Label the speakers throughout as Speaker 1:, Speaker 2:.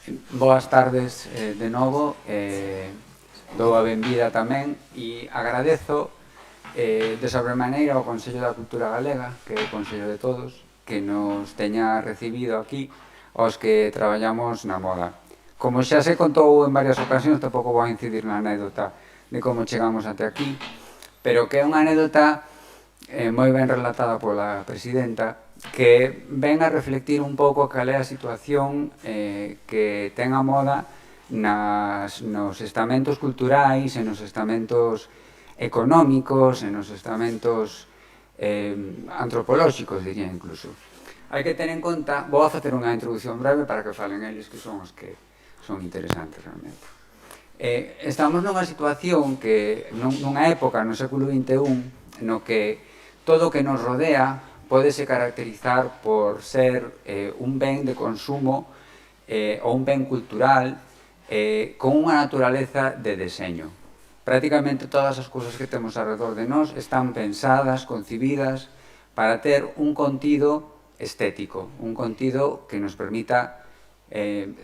Speaker 1: Boas tardes de novo, dou a benvida tamén e agradezo de sobremaneira ao Consello da Cultura Galega, que é o Consello de todos, que nos teña recibido aquí aos que traballamos na moda. Como xa se contou en varias ocasións, tampouco vou incidir na anécdota de como chegamos até aquí, pero que é unha anécdota moi ben relatada pola presidenta, que ven a reflectir un pouco cal é a situación que ten a moda nos estamentos culturais e nos estamentos económicos e nos estamentos antropolóxicos, diría incluso. Hai que ter en conta, vou a facer unha introducción breve para que falen eles, que son os que son interesantes realmente. Estamos nunha situación que nunha época no século XXI no que todo o que nos rodea pódese caracterizar por ser un ben de consumo ou un ben cultural con unha naturaleza de deseño. Prácticamente todas as cousas que temos alrededor de nós están pensadas, concibidas para ter un contido estético, un contido que nos permita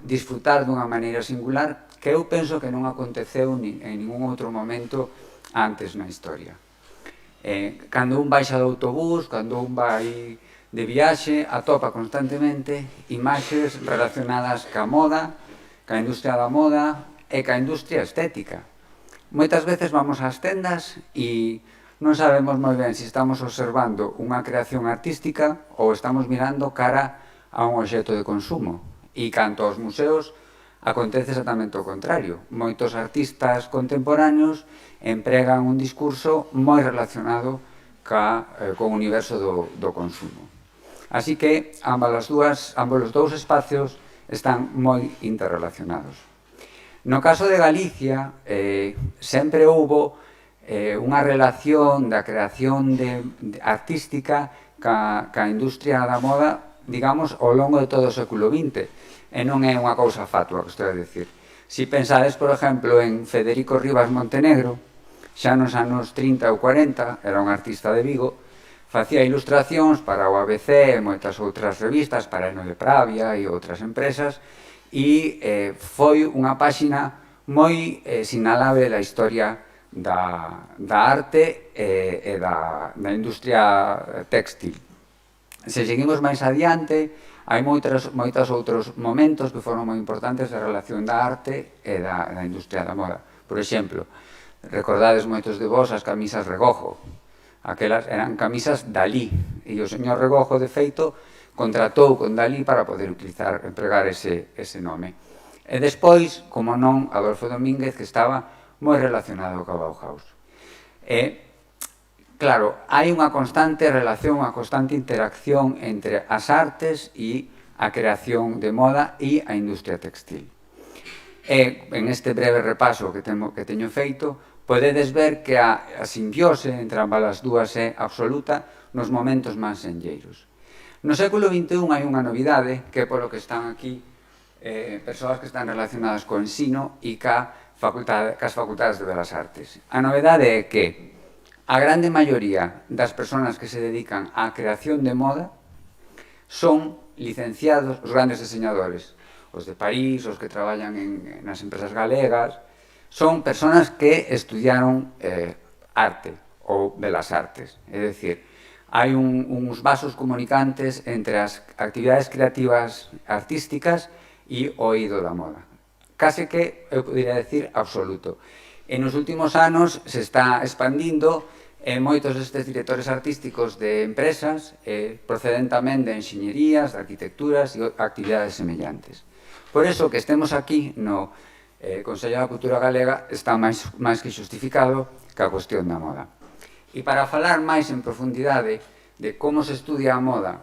Speaker 1: disfrutar dunha maneira singular que eu penso que non aconteceu en ningún outro momento antes na historia. Cando un baixa do autobús, cando un vai de viaxe, atopa constantemente imaxes relacionadas ca moda, ca industria da moda e ca industria estética. Moitas veces vamos ás tendas e non sabemos moi ben se estamos observando unha creación artística ou estamos mirando cara a un obxecto de consumo. E canto aos museos, acontece exactamente o contrario. Moitos artistas contemporáneos empregan un discurso moi relacionado co universo do consumo. Así que ambos os dous espacios están moi interrelacionados. No caso de Galicia, sempre houbo unha relación da creación artística ca industria da moda, digamos, ao longo de todo o século XX. E non é unha cousa fatua que estou a decir. Si pensades, por exemplo, en Federico Rivas Montenegro, xa nos anos 30 ou 40, era un artista de Vigo, facía ilustracións para o ABC e moitas outras revistas, para Eno de Pravia e outras empresas, e foi unha páxina moi sinalable da historia da arte e da industria textil. Se seguimos máis adiante, hai moitos outros momentos que foron moi importantes da relación da arte e da industria da moda. Por exemplo, recordades moitos de vos as camisas Regojo. Aquelas eran camisas Dalí, e o señor Regojo, de feito, contratou con Dalí para poder empregar ese nome. E despois, como non, Adolfo Domínguez, que estaba moi relacionado co Bauhaus. Claro, hai unha constante relación, unha constante interacción entre as artes e a creación de moda e a industria textil. E en este breve repaso que teño feito, podedes ver que a simbiose entre ambas as dúas é absoluta nos momentos máis senlleiros. No século XXI hai unha novidade, que é polo que están aquí persoas que están relacionadas co ensino e cas facultades de Belas Artes. A novedade é que a grande maioría das persoas que se dedican á creación de moda son licenciados, os grandes diseñadores, os de París, os que traballan nas empresas galegas, son persoas que estudiaron arte ou Belas Artes. É dicir, hai uns vasos comunicantes entre as actividades creativas artísticas e o eido da moda. Case que, eu poderia decir, absoluto. E nos últimos anos se está expandindo moitos destes directores artísticos de empresas proceden tamén de enxeñerías, de arquitecturas e actividades semellantes. Por iso que estemos aquí no Consello da Cultura Galega está máis que xustificado que a cuestión da moda. E para falar máis en profundidade de como se estudia a moda,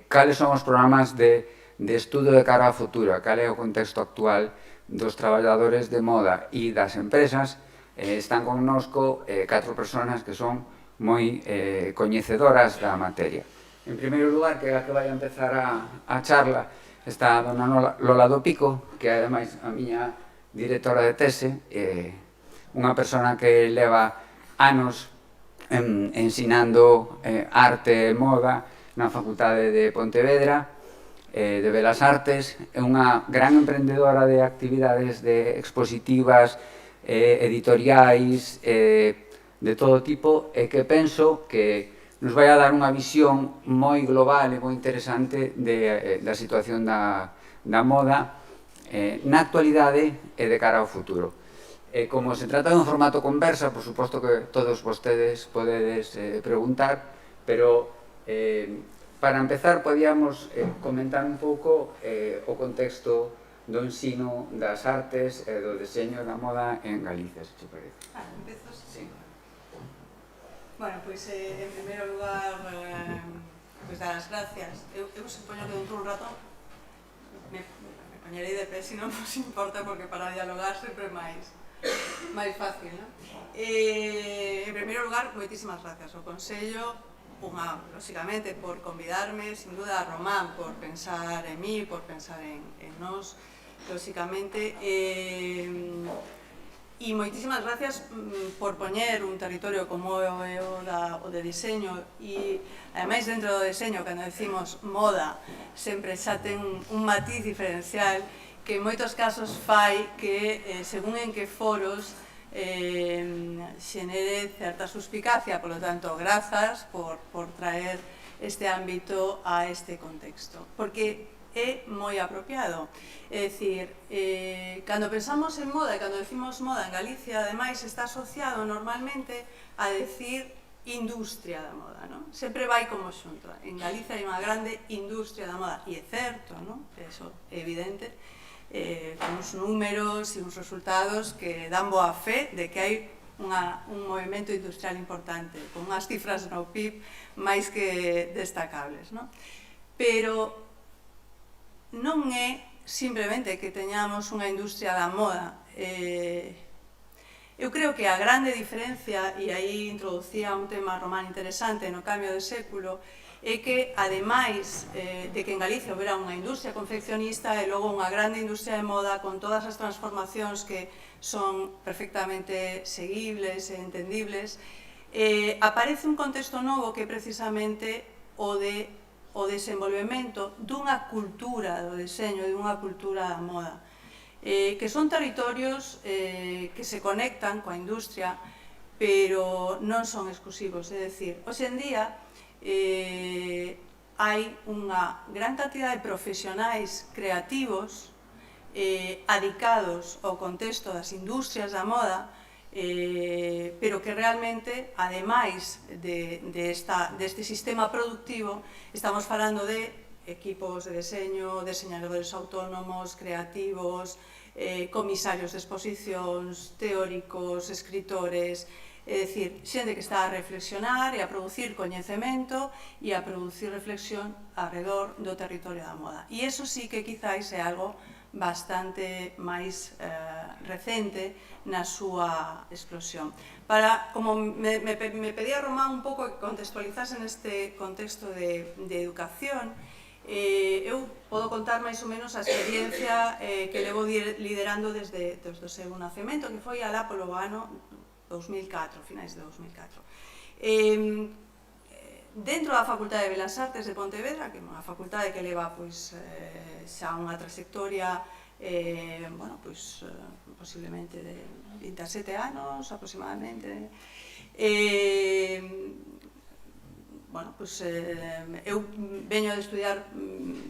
Speaker 1: cales son os programas de estudo de cara á futura, cal é o contexto actual dos traballadores de moda e das empresas, están connosco 4 persoas que son moi coñecedoras da materia. En primeiro lugar, que é a que vai a empezar a charla, está a dona Lola do Pico, que é ademais a miña directora de tese, unha persona que leva anos ensinando arte e moda na Facultade de Pontevedra, de Belas Artes, é unha gran emprendedora de actividades de expositivas, editoriais, de todo tipo, e que penso que nos vai a dar unha visión moi global e moi interesante da situación da moda na actualidade e de cara ao futuro. Como se trata dun formato conversa, por suposto que todos vostedes podedes preguntar, pero para empezar podíamos comentar un pouco o contexto do ensino das artes e do deseño da moda en Galicia, se te parece.
Speaker 2: Empezo?
Speaker 1: Sí.
Speaker 2: Bueno, pois, en primeiro lugar, pois dar as gracias. Eu supoño que dentro un rato me poñerei de pé, se non vos importa, porque para dialogar sempre é máis fácil, non? En primeiro lugar, moitísimas gracias ao Consello, lóxicamente, por convidarme, sin duda a Román, por pensar en mí, por pensar en nós, lóxicamente, e moitísimas gracias por poñer un territorio como o de diseño, e ademais dentro do diseño, cando decimos moda, sempre xa ten un matiz diferencial que en moitos casos fai que, según en que foros, xenere certa suspicacia. Por lo tanto, grazas por traer este ámbito a este contexto, porque é moi apropiado. É dicir, cando pensamos en moda e cando decimos moda en Galicia, ademais, está asociado normalmente a decir industria da moda, non? Sempre vai como xunto. En Galicia hai unha grande industria da moda, e é certo, non? Eso é evidente, con uns números e uns resultados que dan boa fe de que hai un movimento industrial importante, con unhas cifras no PIB máis que destacables, non? Pero non é simplemente que teñamos unha industria da moda. Eu creo que a grande diferencia, e aí introducía un tema, Román, interesante no cambio de século, é que, ademais de que en Galicia houbera unha industria confeccionista e logo unha grande industria de moda con todas as transformacións que son perfectamente seguibles e entendibles, aparece un contexto novo que é precisamente o desenvolvemento dunha cultura do deseño, dunha cultura da moda, que son territorios que se conectan coa industria, pero non son exclusivos. É dicir, hoxe en día hai unha gran cantidad de profesionais creativos adicados ao contexto das industrias da moda, pero que realmente, ademais deste sistema productivo, estamos falando de equipos de deseño, deseñadores autónomos, creativos, comisarios de exposicións, teóricos, escritores, é dicir, xente que está a reflexionar e a producir coñecemento e a producir reflexión alrededor do territorio da moda. E iso sí que quizáis é algo bastante máis recente na súa explosión. Como me pedía Román un pouco que contextualizase neste contexto de educación, eu podo contar máis ou menos a experiencia que levo liderando desde o seu nacemento, que foi alá polo ano 2004, finais de 2004. Dentro da Facultade de Belas Artes de Pontevedra, que é unha facultade que leva xa unha trayectoria posiblemente de 27 anos aproximadamente, eu veño de estudiar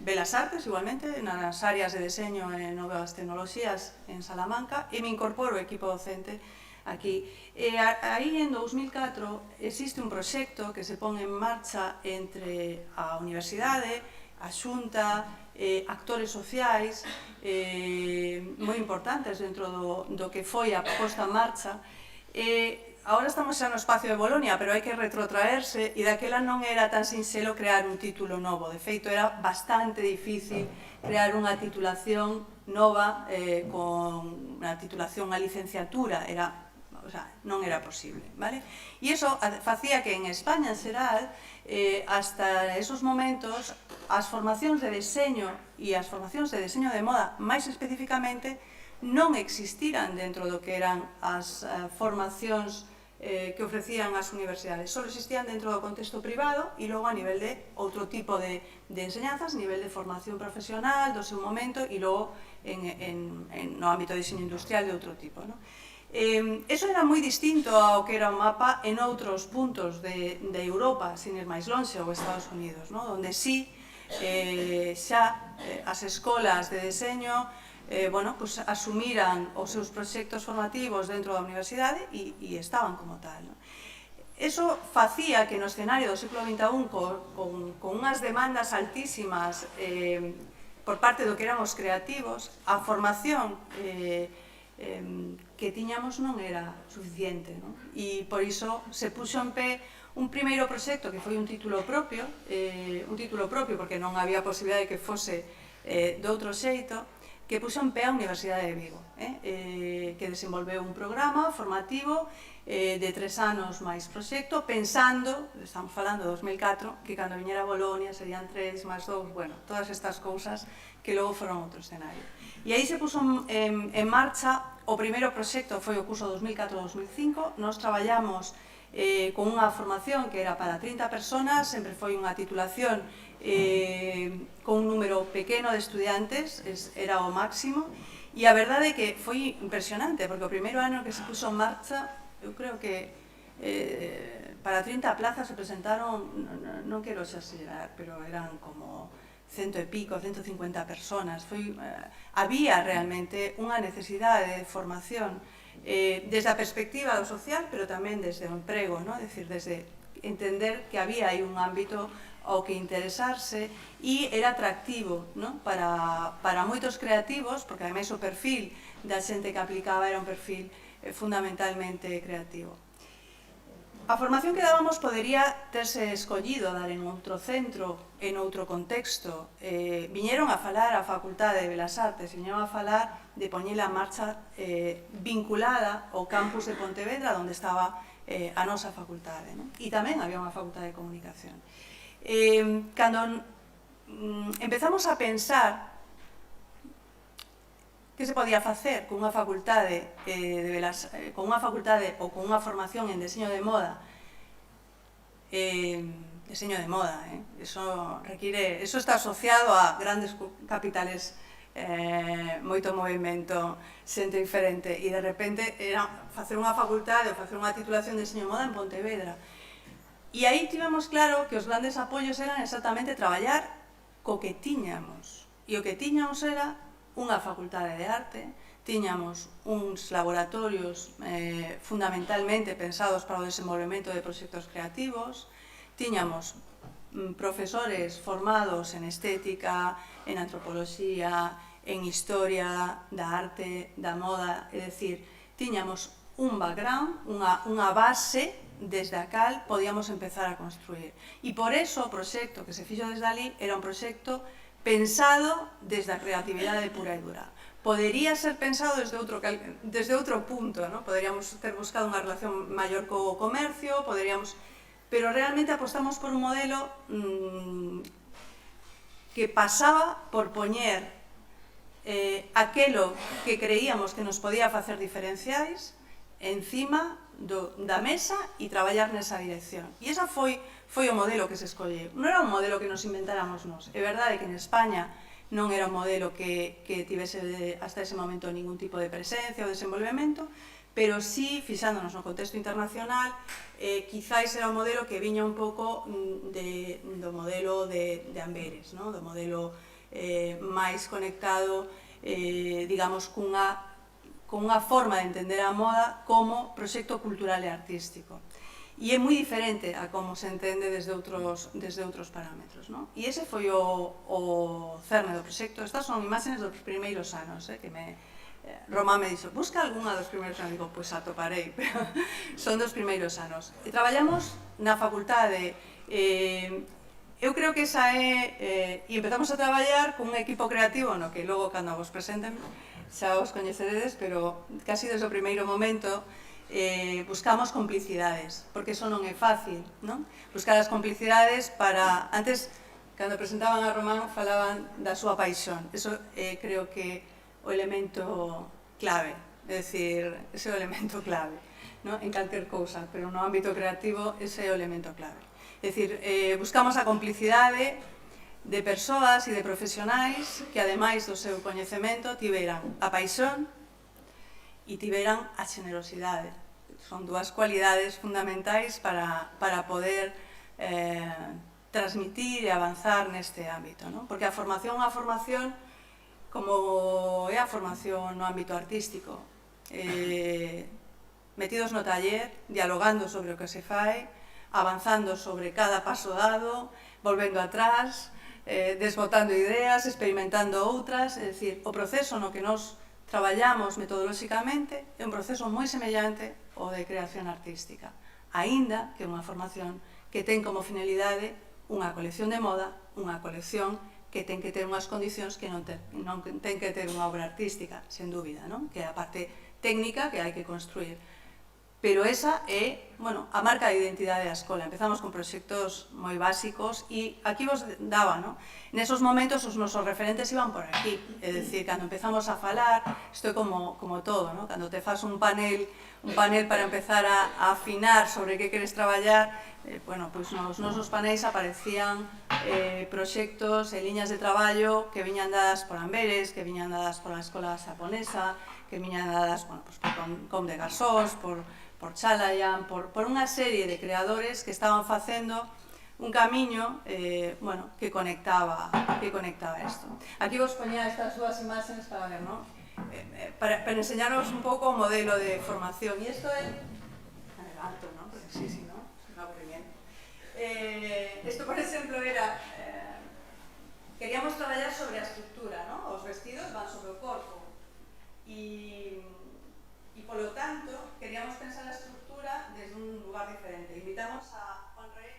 Speaker 2: Belas Artes igualmente nas áreas de deseño e novas tecnoloxías en Salamanca, e me incorporo ao equipo docente aquí. Aí, en 2004, existe un proxecto que se pon en marcha entre a universidade, a Xunta, actores sociais moi importantes dentro do que foi a posta en marcha. Agora estamos xa no espacio de Bolonia, pero hai que retrotraerse, e daquela non era tan sinxelo crear un título novo. De feito, era bastante difícil crear unha titulación nova, con unha titulación a licenciatura, non era posible, vale? E iso facía que en España en xeral, hasta esos momentos, as formacións de deseño e as formacións de deseño de moda, máis especificamente, non existiran dentro do que eran as formacións que ofrecían as universidades. Só existían dentro do contexto privado e logo a nivel de outro tipo de enseñanzas, a nivel de formación profesional do seu momento e logo no ámbito de diseño industrial de outro tipo. Eso era moi distinto ao que era o mapa en outros puntos de Europa, sin ir máis lonxe, ou Estados Unidos, onde sí xa as escolas de deseño asumiran os seus proxectos formativos dentro da universidade e estaban como tal. Eso facía que no escenario do século XXI, con unhas demandas altísimas por parte do que eran os creativos, a formación que tiñamos non era suficiente. E por iso se puxo en pé un primeiro proxecto que foi un título propio porque non había posibilidade de que fose de outro xeito, que puxo en pé a Universidade de Vigo, que desenvolveu un programa formativo de 3 anos máis proxecto, pensando, estamos falando de 2004, que cando viñera Bolonia serían 3 máis 2, bueno, todas estas cousas que logo foron outro escenario. E aí se puxo en marcha o primeiro proxecto, foi o curso 2004-2005, nos traballamos con unha formación que era para 30 personas, sempre foi unha titulación con un número pequeno de estudiantes, era o máximo, e a verdade é que foi impresionante, porque o primeiro ano que se puxo en marcha, eu creo que para 30 plazas se presentaron, non quero exagerar, pero eran como 100 e pico, 150 personas. Había realmente unha necesidade de formación desde a perspectiva do social, pero tamén desde o emprego, é dicir, desde entender que había aí un ámbito ao que interesarse e era atractivo para moitos creativos, porque ademais o perfil da xente que aplicaba era un perfil fundamentalmente creativo. A formación que dábamos podería terse escollido dar en outro centro, en outro contexto. Viñeron a falar a Facultade de Belas Artes, viñeron a falar de poñela en marcha vinculada ao campus de Pontevedra, onde estaba a nosa facultade. E tamén había unha facultade de comunicación. Cando empezamos a pensar que se podía facer con unha facultade ou con unha formación en diseño de moda, eso está asociado a grandes capitales, moito movimento, xente diferente, e de repente era facer unha facultade ou facer unha titulación de diseño de moda en Pontevedra. E aí tivemos claro que os grandes apoios eran exactamente traballar co que tiñamos. E o que tiñamos era unha facultade de arte, tiñamos uns laboratorios fundamentalmente pensados para o desenvolvemento de proxectos creativos, tiñamos profesores formados en estética, en antropoloxía, en historia da arte, da moda, é dicir, tiñamos un background, unha base desde a cal podíamos empezar a construir. E por eso o proxecto que se fixo desde ali era un proxecto pensado desde a creatividade pura e dura. Podería ser pensado desde outro punto, poderíamos ter buscado unha relación maior co comercio, pero realmente apostamos por un modelo que pasaba por poñer aquelo que creíamos que nos podía facer diferenciais encima da mesa e traballar nesa dirección. E esa foi o modelo que se escolleu. Non era un modelo que nos inventáramos nós. É verdade que en España non era un modelo que tivese hasta ese momento ningún tipo de presencia ou desenvolvemento, pero sí, fixándonos no contexto internacional, quizáis era un modelo que viña un pouco do modelo de Amberes, do modelo máis conectado, digamos, cunha forma de entender a moda como proxecto cultural e artístico. E é moi diferente a como se entende desde outros parámetros. E ese foi o cerne do proxecto. Estas son imaxes dos primeiros anos, que Román me dixo, busca algunha dos primeiros anos, digo, pois atoparei, pero son dos primeiros anos. E traballamos na facultade, eu creo que esa é, e empezamos a traballar con un equipo creativo, no que logo cando vos presenten xa os coñeceredes, pero casi desde o primeiro momento buscamos complicidades, porque eso non é fácil, non? Buscar as complicidades para... Antes, cando presentaban a Román, falaban da súa paixón. Eso creo que o elemento clave. é dicir, ese é o elemento clave, ¿no? En calquer cousa, pero no ámbito creativo ese é o elemento clave. É dicir, buscamos a complicidade de persoas e de profesionais que, ademais do seu coñecemento, tiveran a paixón e tiveran a generosidade. Son dúas cualidades fundamentais para poder transmitir e avanzar neste ámbito, ¿no? Porque a formación é a formación como é a formación no ámbito artístico, metidos no taller, dialogando sobre o que se fai, avanzando sobre cada paso dado, volvendo atrás, desbotando ideas, experimentando outras, é dicir, o proceso no que nos traballamos metodolóxicamente é un proceso moi semellante ao de creación artística, aínda que é unha formación que ten como finalidade unha colección de moda, unha colección que ten que ter unhas condicións que non ten que ter unha obra artística, sen dúbida, non? Que é a parte técnica que hai que construir. Pero esa é, bueno, a marca de identidade da escola. Empezamos con proxectos moi básicos e aquí vos daba, non? Nesos momentos os nosos referentes iban por aquí. É dicir, cando empezamos a falar, isto é como todo, non? Cando te faz un panel para empezar a afinar sobre que queres traballar, bueno, pois nos nosos panéis aparecían proxectos e liñas de traballo que viñan dadas por Amberes, que viñan dadas por a escola japonesa, que viñan dadas, bueno, pois por Com de Garsós, por Chalayan, por unha serie de creadores que estaban facendo un camiño, bueno, que conectaba isto. Aquí vos poñía estas dúas imaxes para ver, non? Para enseñaros un pouco o modelo de formación. E isto é... Alto, non? Porque sí, non? Isto, por exemplo, era... Queríamos traballar sobre a estructura, non? Os vestidos van sobre o corpo. E, polo tanto, queríamos pensar a estructura desde un lugar diferente. Invitamos a Juan Rey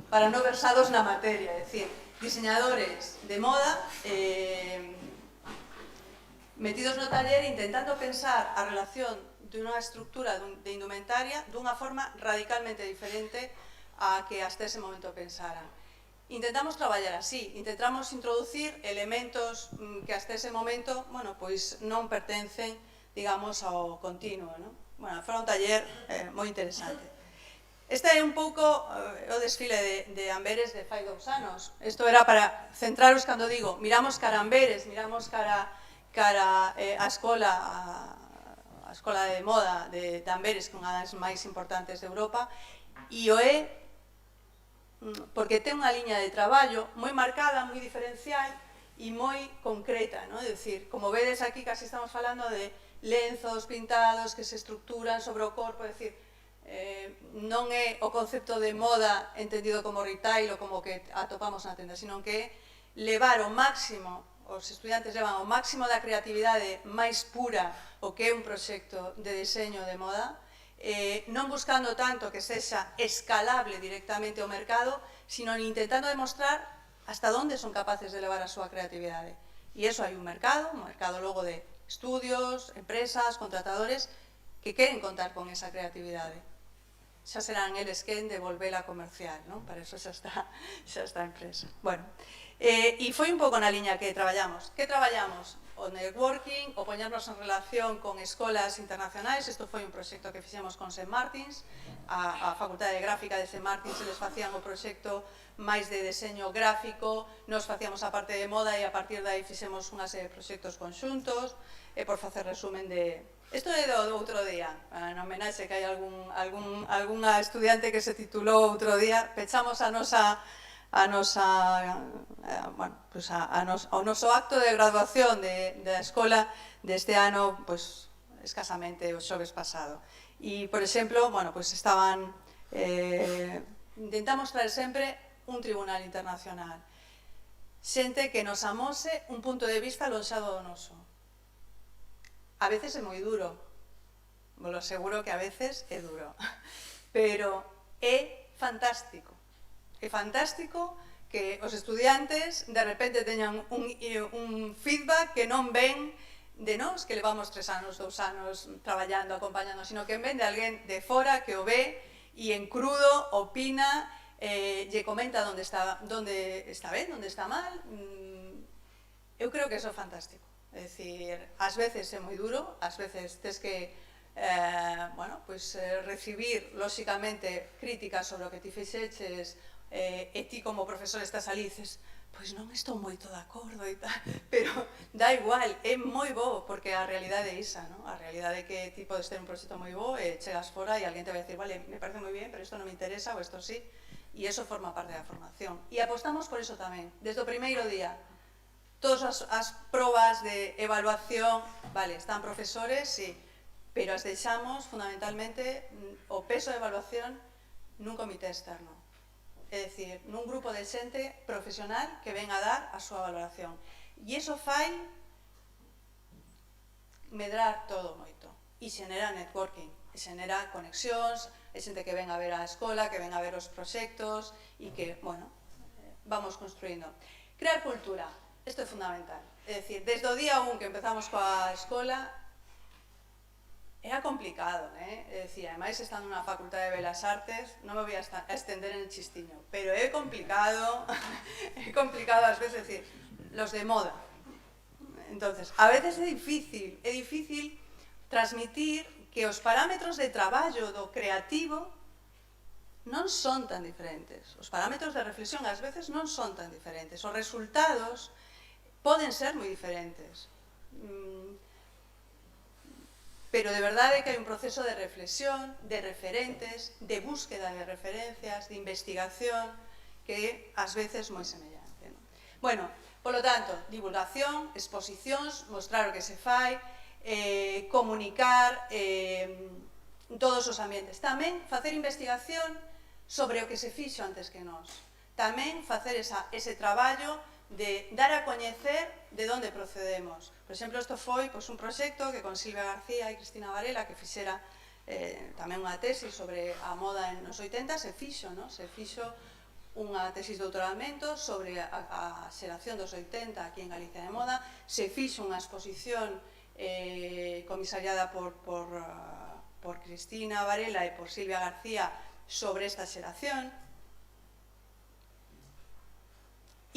Speaker 2: para no versados na materia, é dicir, diseñadores de moda metidos no taller intentando pensar a relación dunha estructura de indumentaria dunha forma radicalmente diferente a que hasta ese momento pensaran. Intentamos traballar así, intentamos introducir elementos que hasta ese momento, bueno, pois non pertencen, digamos, ao continuo, non? Bueno, foi un taller moi interesante. Este é un pouco o desfile de Amberes de fai 2 anos. Isto era para centraros cando digo, miramos cara a Amberes, miramos cara a escola de moda de Amberes, que é unha das máis importantes de Europa, e o é porque ten unha liña de traballo moi marcada, moi diferencial e moi concreta, non? É dicir, como vedes aquí casi estamos falando de lenzos pintados que se estructuran sobre o corpo, é dicir, non é o concepto de moda entendido como retail ou como que atopamos na tenda, sino que é levar o máximo, os estudiantes levan o máximo da creatividade máis pura o que é un proxecto de deseño de moda, non buscando tanto que sexa escalable directamente ao mercado, sino intentando demostrar hasta onde son capaces de levar a súa creatividade. E iso hai un mercado logo de estudios, empresas, contratadores que queren contar con esa creatividade. Xa serán eles quen de volvela comercial, non? Para eso xa está a empresa. Bueno, e foi un pouco na liña que traballamos. Que traballamos? O networking, o poñernos en relación con escolas internacionais. Isto foi un proxecto que fixemos con St. Martins, a Facultade de Gráfica de St. Martins, eles facían o proxecto máis de deseño gráfico, nos facíamos a parte de moda e a partir de aí fixemos unha serie de proxectos conxuntos, por facer resumen de... Isto é do outro día, en homenaxe que hai algunha estudiante que se titulou outro día, pechamos ao noso acto de graduación da escola deste ano, pois, escasamente o xoves pasado. E, por exemplo, bueno, pois estaban... Intentamos traer sempre un tribunal internacional. Xente que nos amose un punto de vista lonxado do noso. A veces é moi duro, vos lo aseguro que a veces é duro, pero é fantástico. É fantástico que os estudiantes de repente teñan un feedback que non ven de nós, que levamos 3 anos, 2 anos traballando, acompañando, sino que ven de alguén de fora que o ve e en crudo opina, lle comenta onde está ben, onde está mal. Eu creo que eso é fantástico. É dicir, ás veces é moi duro, ás veces tes que recibir, lóxicamente, críticas sobre o que ti fixeches, e ti como profesor estás ali e dices, pois non estou moito de acordo e tal, pero dá igual, é moi bo, porque a realidade é isa, non? A realidade é que ti podes ter un proxecto moi bo e chegas fora e alguén te vai dicir, vale, me parece moi bien, pero isto non me interesa ou isto sí, e iso forma parte da formación. E apostamos por iso tamén, desde o primeiro día. Todas as probas de evaluación, vale, están profesores, sí, pero as deixamos fundamentalmente o peso de evaluación nun comité externo. É dicir, nun grupo de xente profesional que ven a dar a súa valoración. E iso fai medrar todo moito. E xenera networking, e xenera conexións, é xente que ven a ver a escola, que ven a ver os proxectos e que, bueno, vamos construindo. Crear cultura, isto é fundamental. É dicir, desde o día 1 que empezamos coa escola, era complicado, é dicir, ademais estando na Facultade de Belas Artes, non me voy a estender en el chistiño, pero é complicado ás veces, decir, los de moda. Entonces, a veces é difícil transmitir que os parámetros de traballo do creativo non son tan diferentes. Os parámetros de reflexión ás veces non son tan diferentes. Os resultados poden ser moi diferentes. Pero de verdade que hai un proceso de reflexión, de referentes, de búsqueda de referencias, de investigación, que ás veces moi semellante. Bueno, polo tanto, divulgación, exposicións, mostrar o que se fai, comunicar todos os ambientes. Tamén facer investigación sobre o que se fixo antes que nós. Tamén facer ese traballo de dar a coñecer de onde procedemos. Por exemplo, isto foi un proxecto que con Silvia García e Cristina Varela, que fixera tamén unha tesis sobre a moda nos 80, se fixo unha tesis de doutoramento sobre a xeración dos 80 aquí en Galicia de moda, se fixo unha exposición comisariada por Cristina Varela e por Silvia García sobre esta xeración.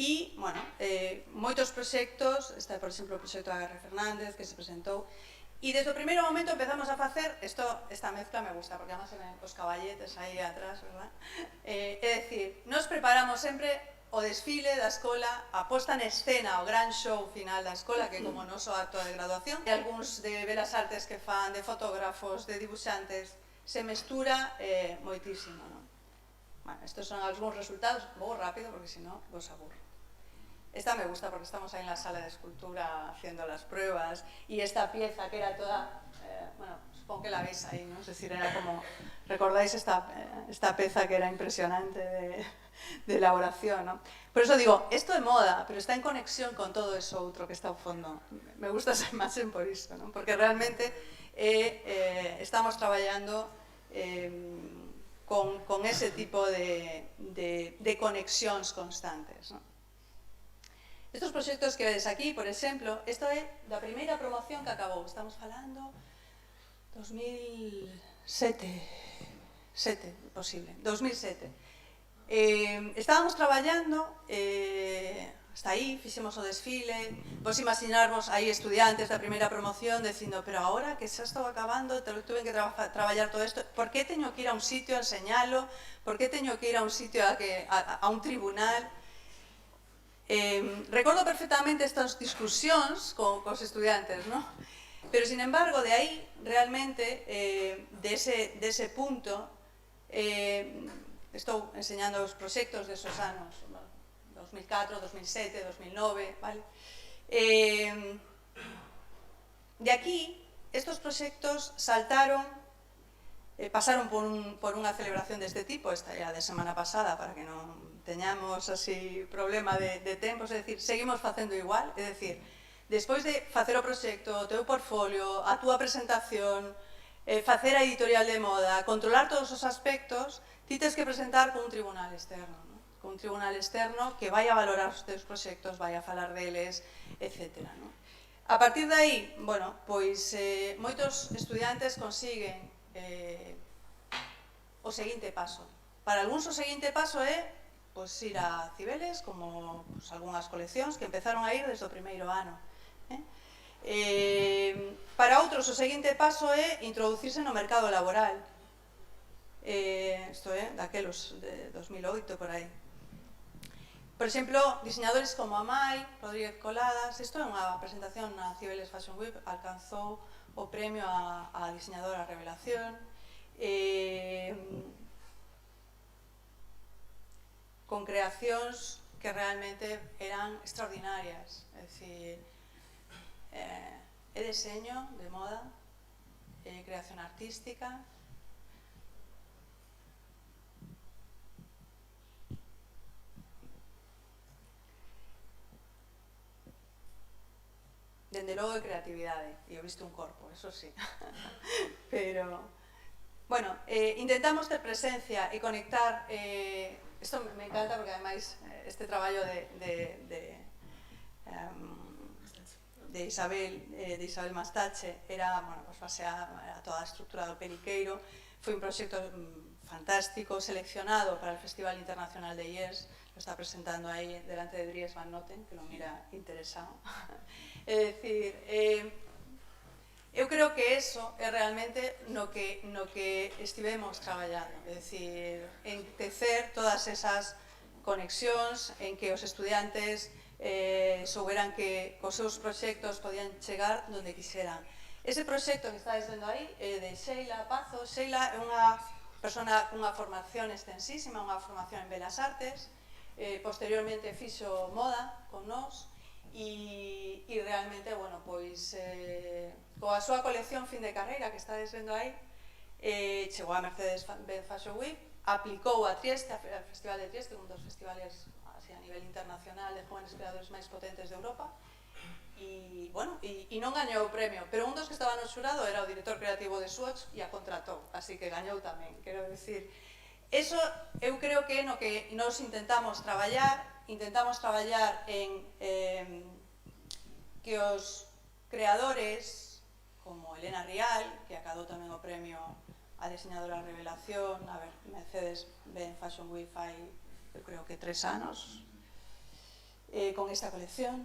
Speaker 2: E, bueno, moitos proxectos, está, por exemplo, o proxecto de Agarre Fernández, que se presentou, e desde o primeiro momento empezamos a facer, esta mezcla me gusta, porque además se ven os caballetes aí atrás, verdad? É dicir, nos preparamos sempre o desfile da escola, a posta en escena, o gran show final da escola, que como noso acto de graduación, e algúns de Belas Artes que fan, de fotógrafos, de dibuixantes, se mestura moitísimo, non? Bueno, estos son algúns resultados, vou rápido, porque senón vos aburro. Esta me gusta porque estamos ahí en la sala de escultura haciendo las pruebas y esta pieza que era toda, bueno, supongo que la veis ahí, ¿no? Es decir, era como, ¿recordáis esta pieza que era impresionante de elaboración, ¿no? Por eso digo, esto de moda, pero está en conexión con todo eso outro que está ao fondo. Me gusta esa imagen por iso, ¿no? Porque realmente estamos traballando con ese tipo de conexións constantes, ¿no? Estos proxectos que vedes aquí, por exemplo, isto é da primeira promoción que acabou, estamos falando 2007, posible, 2007. Estábamos traballando, hasta aí, fixemos o desfile, vos imaginarvos aí estudiantes da primeira promoción dicindo, pero agora que xa estou acabando, tuve que traballar todo isto, por que teño que ir a un sitio a enseñalo, por que teño que ir a un sitio a un tribunal? Recordo perfectamente estas discusións cos estudiantes, ¿no? Pero, sin embargo, de aí, realmente, dese punto, estou enseñando os proxectos desos anos, 2004, 2007, 2009, vale? De aquí, estes proxectos saltaron, pasaron por unha celebración deste tipo, esta é a de semana pasada, para que non teñamos así problema de tempos, é dicir, seguimos facendo igual, é dicir, despois de facer o proxecto, o teu portfolio, a túa presentación, facer a editorial de moda, controlar todos os aspectos, ti tes que presentar con un tribunal externo, ¿no? Con un tribunal externo que vai a valorar os teus proxectos, vai a falar deles, etc. ¿No? A partir de aí, bueno, pois moitos estudiantes consiguen o seguinte paso. Para algúns o seguinte paso é ir a Cibeles, como algunhas coleccións que empezaron a ir desde o primeiro ano. Para outros, o seguinte paso é introducirse no mercado laboral. Isto é, daquelos de 2008, por aí. Por exemplo, diseñadores como Amai, Rodríguez Coladas, isto é unha presentación na Cibeles Fashion Week, alcanzou o premio a diseñadora revelación, con creacións que realmente eran extraordinarias, é dicir, é deseño de moda, creación artística, dende logo de creatividade, e eu viste un corpo, eso sí. Pero, bueno, intentamos ter presencia e conectar, isto me encanta porque ademais este traballo de Isabel Mastache era, bueno, pues baseada a toda a estructura do periqueiro, foi un proxecto fantástico, seleccionado para el Festival Internacional de Yes, lo está presentando aí delante de Dries Van Noten, que lo mira interesado. É dicir, eu creo que eso é realmente no que estivemos traballando, é dicir, en tecer todas esas conexións, en que os estudiantes souberan que cos seus proxectos podían chegar donde quixeran. Ese proxecto que estáis vendo aí é de Sheila Pazo. Sheila é unha persona cunha formación extensísima, unha formación en Belas Artes, posteriormente fixo moda con nós, e realmente, bueno, pois coa súa colección fin de carreira que estades vendo aí, chegou a Mercedes-Benz Fashion Week, aplicou a Trieste, ao Festival de Trieste, un dos festivales así, a nivel internacional de jóvenes creadores máis potentes de Europa, e, bueno, e non gañou o premio, pero un dos que estaba no xurado era o director creativo de Swatch e a contratou, así que gañou tamén, quero dicir. Eso eu creo que é no que nos intentamos traballar en que os creadores como Elena Rial, que acadou tamén o premio a diseñadora revelación, a ver, Mercedes-Benz Fashion Week fai, eu creo que 3 anos, con esta colección,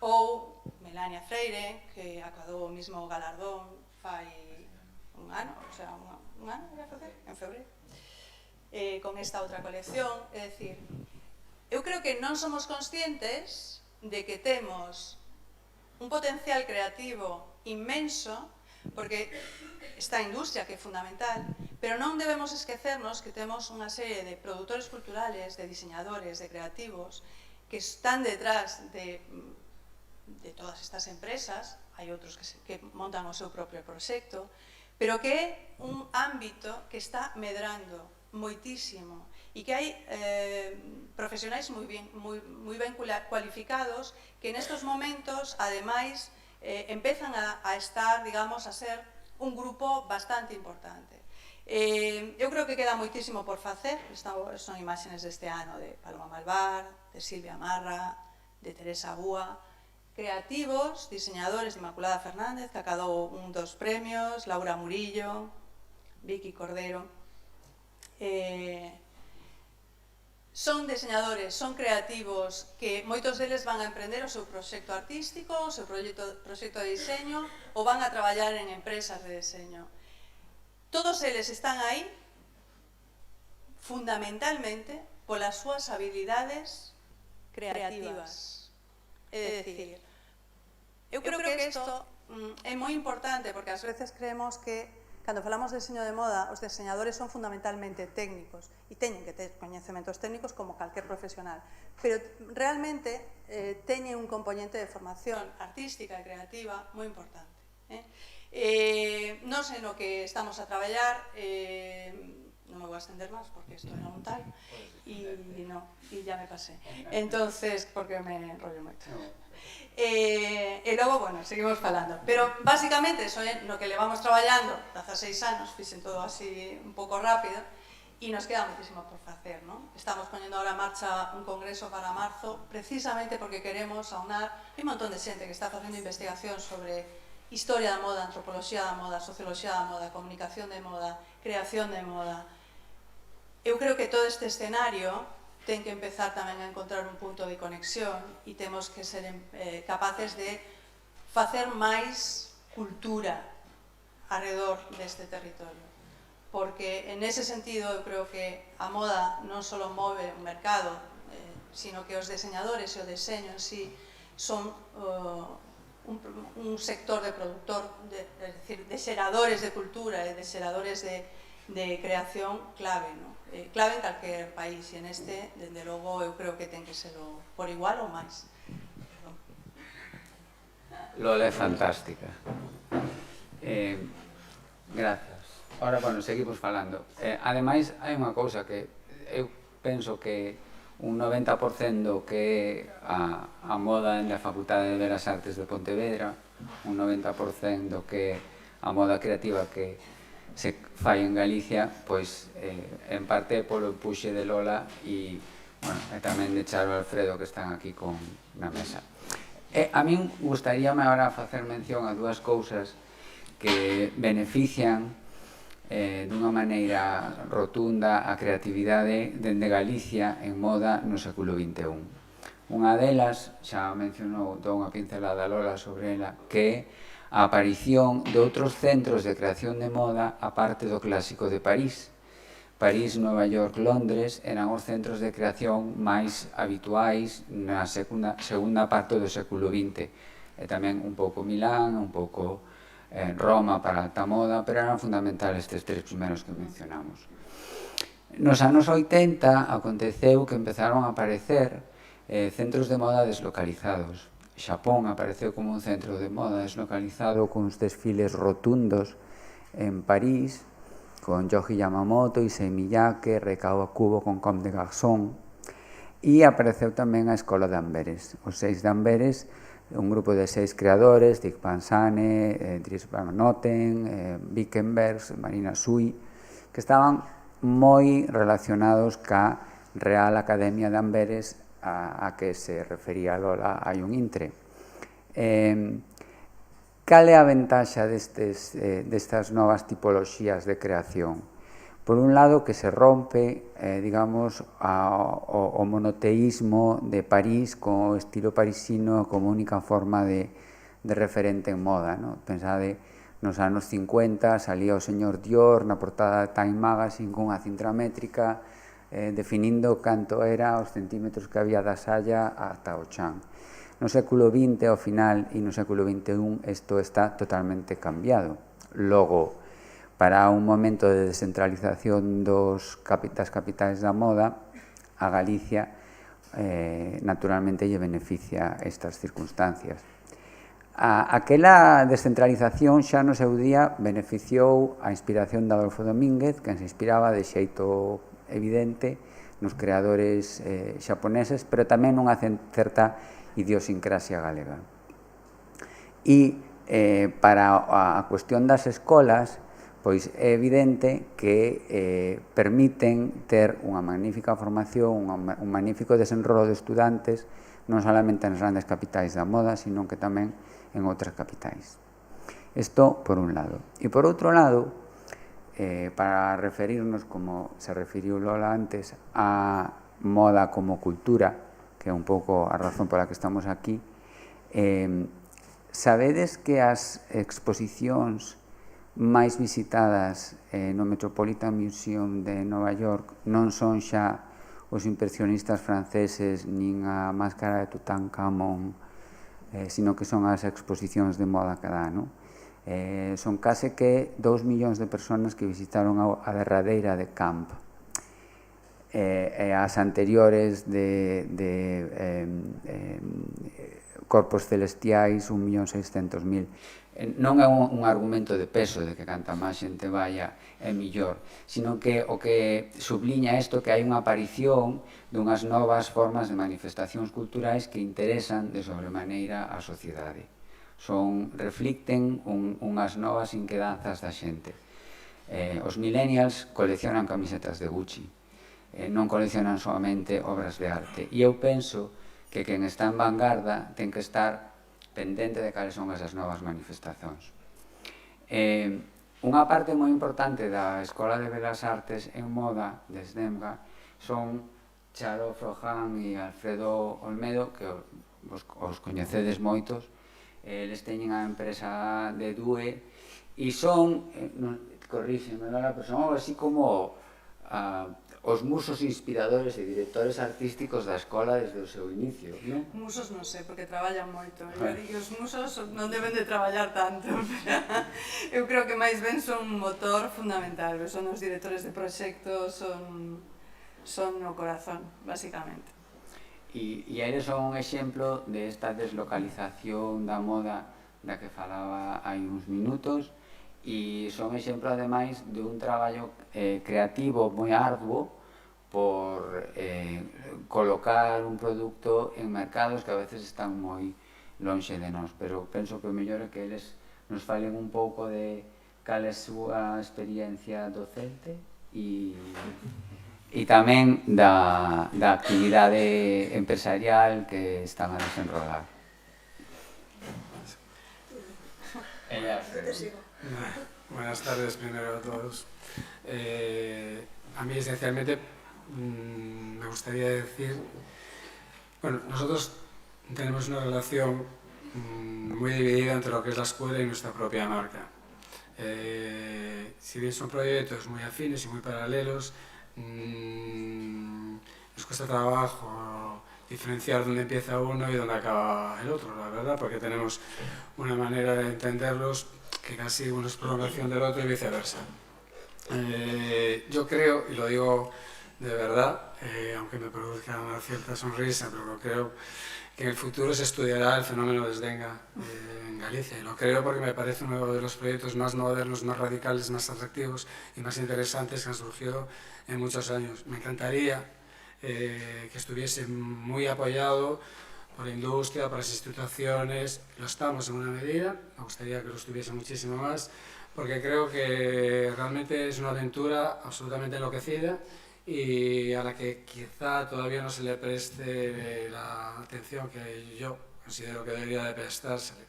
Speaker 2: ou Melania Freire, que acadou o mismo galardón fai un ano, o sea, un ano, en febreiro, con esta outra colección, é dicir, eu creo que non somos conscientes de que temos un potencial creativo inmenso, porque esta industria que é fundamental, pero non debemos esquecernos que temos unha serie de productores culturales, de diseñadores, de creativos, que están detrás de todas estas empresas, hai outros que montan o seu propio proxecto, pero que é un ámbito que está medrando moitísimo e que hai profesionais moi ben cualificados que nestos momentos, ademais, empezan a estar, digamos, a ser un grupo bastante importante. Eu creo que queda moitísimo por facer, son imaxes deste ano de Paloma Malvar, de Silvia Marra, de Teresa Búa, creativos, diseñadores de Inmaculada Fernández, que acadou un dos premios, Laura Murillo, Vicky Cordero. Son diseñadores, son creativos que moitos deles van a emprender o seu proxecto artístico, o seu proxecto de diseño ou van a traballar en empresas de diseño. Todos eles están aí fundamentalmente polas súas habilidades creativas. É dicir, eu creo que isto é moi importante porque ás veces creemos que cando falamos de diseño de moda, os diseñadores son fundamentalmente técnicos e teñen que ter coñecementos técnicos como calquer profesional, pero realmente teñen un componente de formación artística e creativa moi importante. Non sei no que estamos a traballar, non me vou a extender máis porque isto era un tal e ya me pasé, entonces, porque me enrollo moito. E logo, bueno, seguimos falando, pero basicamente eso é no que levamos traballando 16 anos, fixen todo así un pouco rápido e nos queda muchísimo por facer, non? Estamos poñendo ahora en marcha un congreso para marzo precisamente porque queremos aunar un montón de xente que está facendo investigación sobre historia da moda, antropoloxía da moda, socioloxía da moda, comunicación de moda, creación de moda. Eu creo que todo este escenario ten que empezar tamén a encontrar un punto de conexión e temos que ser capaces de facer máis cultura alrededor deste territorio. Porque en ese sentido eu creo que a moda non só move o mercado, sino que os diseñadores e o diseño en sí son un sector de productor, es decir, de xeradores de cultura e de xeradores de creación clave, ¿no? Clave en calquer país, e en este, dende logo, eu creo que ten que ser por igual ou máis.
Speaker 1: Lola é fantástica. Gracias. Ahora, bueno, seguimos falando. Ademais, hai unha cousa que eu penso que un 90% do que a moda na Facultade de Belas Artes de Pontevedra, un 90% do que a moda creativa que se fai en Galicia, pois en parte polo empuxe de Lola e, bueno, e tamén de Charo e Alfredo que están aquí na mesa. A min gustaríame agora facer mención a dúas cousas que benefician dunha maneira rotunda a creatividade dende Galicia en moda no século XXI. Unha delas, xa mencionou, dou unha pincelada Lola sobre ela, que é a aparición de outros centros de creación de moda aparte do clásico de París. París, Nova York, Londres eran os centros de creación máis habituais na segunda parte do século XX. E tamén un pouco Milán, un pouco Roma para a alta moda, pero eran fundamentales estes tres primeiros que mencionamos. Nos anos 80 aconteceu que empezaron a aparecer centros de moda deslocalizados. Xapón apareceu como un centro de moda deslocalizado con uns desfiles rotundos en París, con Yohji Yamamoto, Issei Miyake, Rei Kawakubo con Comme des Garçons, e apareceu tamén a Escola de Amberes. Os 6 de Amberes, un grupo de 6 creadores, Dick Van Sane, Dries Van Noten, Vickenbergs, Marina Sui, que estaban moi relacionados ca Real Academia de Amberes a que se refería Lola hai un intre. Cal é a ventaxa destas novas tipoloxías de creación? Por un lado, que se rompe, digamos, o monoteísmo de París con o estilo parisino como única forma de referente en moda, ¿no? Pensade, nos anos 50 salía o señor Dior na portada de Time Magazine con unha cintra métrica definindo canto era os centímetros que había da salla ata o chan. No século XX, ao final, e no século XXI, isto está totalmente cambiado. Logo, para un momento de descentralización das capitais da moda, a Galicia naturalmente lle beneficia estas circunstancias. Aquela descentralización xa no seu día beneficiou a inspiración de Adolfo Domínguez, que se inspiraba de xeito evidente nos creadores xaponeses, pero tamén nunha certa idiosincrasia galega. E para a cuestión das escolas, pois é evidente que permiten ter unha magnífica formación, un magnífico desenrolo de estudantes, non solamente nas grandes capitais da moda, sino que tamén en outras capitais. Isto por un lado. E por outro lado, para referirnos, como se referiu Lola antes, a moda como cultura, que é un pouco a razón pola que estamos aquí, sabedes que as exposicións máis visitadas no Metropolitan Museum de Nova York non son xa os impresionistas franceses nin a máscara de Tutankamón, sino que son as exposicións de moda cada ano. Son case que 2 millóns de personas que visitaron a derradeira de Camp, e as anteriores de Corpos Celestiais, 1.600.000. Non é un argumento de peso de que canta máis xente vaya é millor, sino que o que subliña isto que hai unha aparición dunhas novas formas de manifestacións culturais que interesan de sobremaneira a sociedade. Reflicten unhas novas inquedanzas da xente. Os millennials coleccionan camisetas de Gucci, non coleccionan solamente obras de arte, e eu penso que quen está en vanguarda ten que estar pendente de cales son esas novas manifestacións. Unha parte moi importante da Escola de Belas Artes en moda de SDEMGA son Charo Frojan e Alfredo Olmedo, que os coñecedes moitos, eles teñen a empresa de Due e son, corríxeme, pero son algo así como os musos inspiradores e directores artísticos da escola desde o seu inicio, non?
Speaker 2: Musos non sei, porque traballan moito. E os musos non deben de traballar tanto. Eu creo que máis ben son un motor fundamental. Son os directores de proxectos, son o corazón, basicamente.
Speaker 1: E eles son un exemplo desta deslocalización da moda da que falaba hai uns minutos, e son exemplo, ademais, de un traballo creativo moi arduo por colocar un produto en mercados que a veces están moi lonxe de nós, pero penso que o mellor é que eles nos falen un pouco de cal é a súa experiencia docente e tamén da actividade empresarial que están a desenrolar.
Speaker 3: Buenas tardes primero a todos. A mí esencialmente me gustaría decir, bueno, nosotros tenemos una relación muy dividida entre lo que es la escuela y nuestra propia marca. Si bien son proyectos muy afines y muy paralelos, nos cuesta trabajo diferenciar dónde empieza uno y dónde acaba el otro, la verdad, porque tenemos una manera de entenderlos que casi uno es prolongación del otro y viceversa. Yo creo, y lo digo de verdad, aunque me produzca una cierta sonrisa, pero lo creo, que en el futuro se estudiará el fenómeno Desdenga en Galicia, y lo creo porque me parece uno de los proyectos más modernos, más radicales, más atractivos y más interesantes que han surgido en muchos años. Me encantaría que estuviese muy apoyado por la industria, por las instituciones. Lo estamos en una medida, me gustaría que lo estuviese muchísimo más, porque creo que realmente es una aventura absolutamente enloquecida y a la que quizá todavía no se le preste la atención que yo considero que debería de prestársele.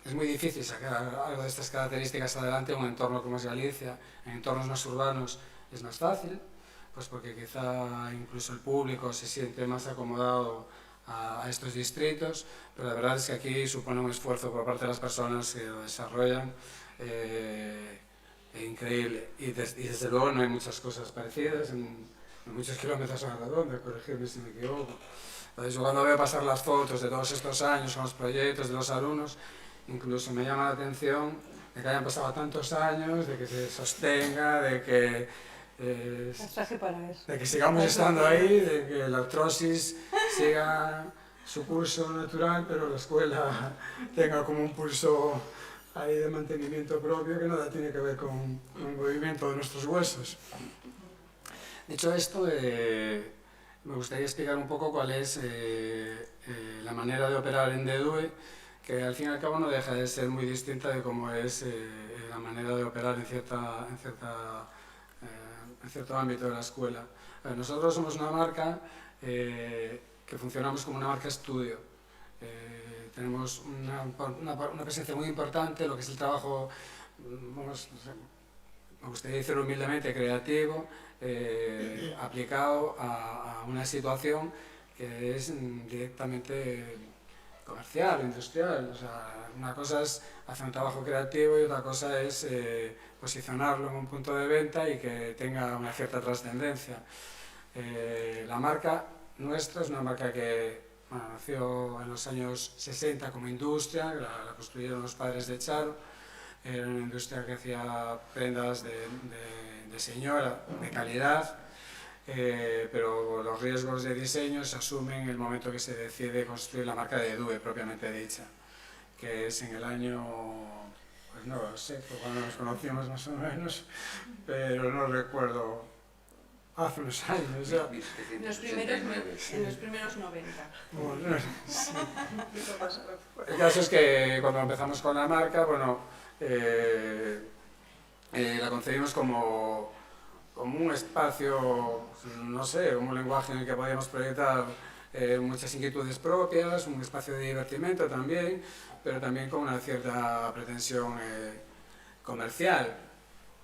Speaker 3: Es muy difícil sacar algo de estas características adelante en un entorno como es Galicia. En entornos más urbanos es más fácil, pues porque quizá incluso el público se siente más acomodado a estos distritos, pero la verdad es que aquí supone un esfuerzo por parte de las personas que lo desarrollan increíble, y desde luego no hay muchas cosas parecidas en muchos kilómetros a la redonda, corregirme si me equivoco. Entonces, yo cuando veo pasar las fotos de todos estos años con los proyectos de los alumnos, incluso me llama la atención de que hayan pasado tantos años, de que se sostenga, de que sigamos estando ahí, de que la artrosis siga su curso natural, pero la escuela tenga como un pulso ahí de mantenimiento propio que nada tiene que ver con el movimiento de nuestros huesos. Dicho esto, me gustaría explicar un poco cuál es la manera de operar en DDUE, que al fin y al cabo no deja de ser muy distinta de cómo es la manera de operar en cierto ámbito de la escuela. Nosotros somos una marca que funcionamos como una marca estudio. Tenemos una presencia muy importante, lo que es el trabajo, me gustaría decirlo humildemente, creativo, aplicado a una situación que es directamente comercial, industrial. O sea, una cosa es hacer un trabajo creativo y otra cosa es posicionarlo en un punto de venta y que tenga una cierta trascendencia. La marca nuestra es una marca que nació en los años 60 como industria, la construyeron los padres de Charo. Era una industria que hacía prendas de señora, de calidad, pero los riesgos de diseño se asumen en el momento que se decide construir la marca de DDUE propiamente dicha, que es en el año, pues no lo sé, fue cuando nos conocíamos más o menos, pero no recuerdo, hace unos años ya.
Speaker 2: En los primeros 90.
Speaker 3: Bueno, sí. El caso es que cuando empezamos con la marca, bueno, la concebimos como un espacio, no sé, un lenguaje en el que podíamos proyectar muchas inquietudes propias, un espacio de divertimento también, pero también con una cierta pretensión comercial.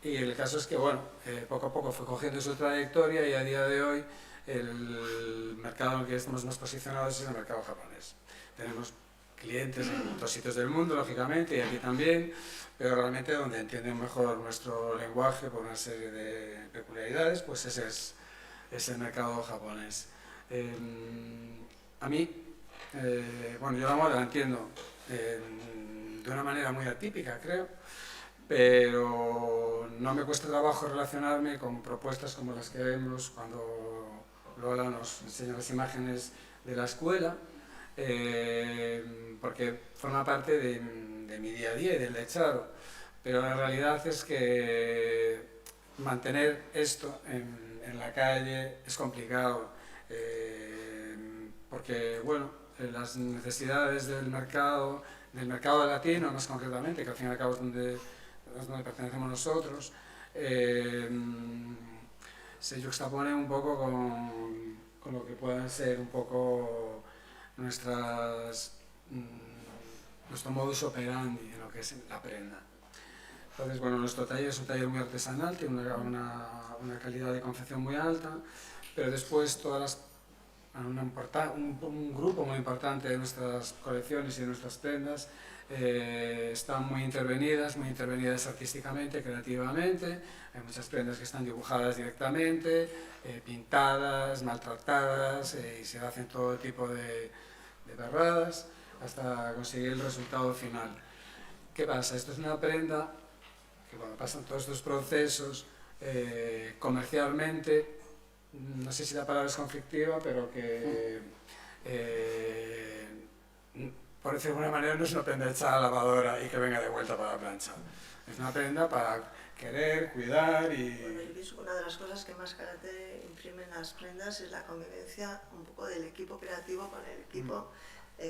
Speaker 3: Y el caso es que, bueno, poco a poco fue cogiendo su trayectoria y a día de hoy el mercado en el que estamos más posicionados es el mercado japonés. Tenemos clientes en otros sitios del mundo, lógicamente, y aquí también, pero realmente donde entienden mejor nuestro lenguaje por una serie de peculiaridades, pues ese es el mercado japonés. A mí, bueno, yo la moda la entiendo de una manera muy atípica, creo, pero no me cuesta trabajo relacionarme con propuestas como las que vemos cuando Lola nos enseña las imágenes de la escuela, porque forma parte de mi día a día y del lechado, pero la realidad es que mantener esto en la calle es complicado, porque bueno, las necesidades del mercado latino más concretamente, que al fin y al cabo es donde pertenecemos nosotros, se juxtaponen un poco con lo que puedan ser un poco nuestro modus operandi en lo que es la prenda. Entonces, bueno, nuestro taller es un taller muy artesanal, tiene una calidad de confección muy alta, pero después un grupo muy importante de nuestras colecciones y de nuestras prendas están muy intervenidas artísticamente, creativamente. Hay muchas prendas que están dibujadas directamente, pintadas, maltratadas, y se hacen todo tipo de barradas hasta conseguir el resultado final. ¿Qué pasa? Esto es una prenda que cuando pasan todos estos procesos comercialmente, no sé si la palabra es conflictiva, pero que por decirlo de alguna manera no es una prenda echada a la lavadora y que venga de vuelta para la plancha. Es una prenda para querer, cuidar y...
Speaker 4: Bueno, yo pienso que una de las cosas que más carácter imprimen las prendas es la convivencia un poco del equipo creativo con el equipo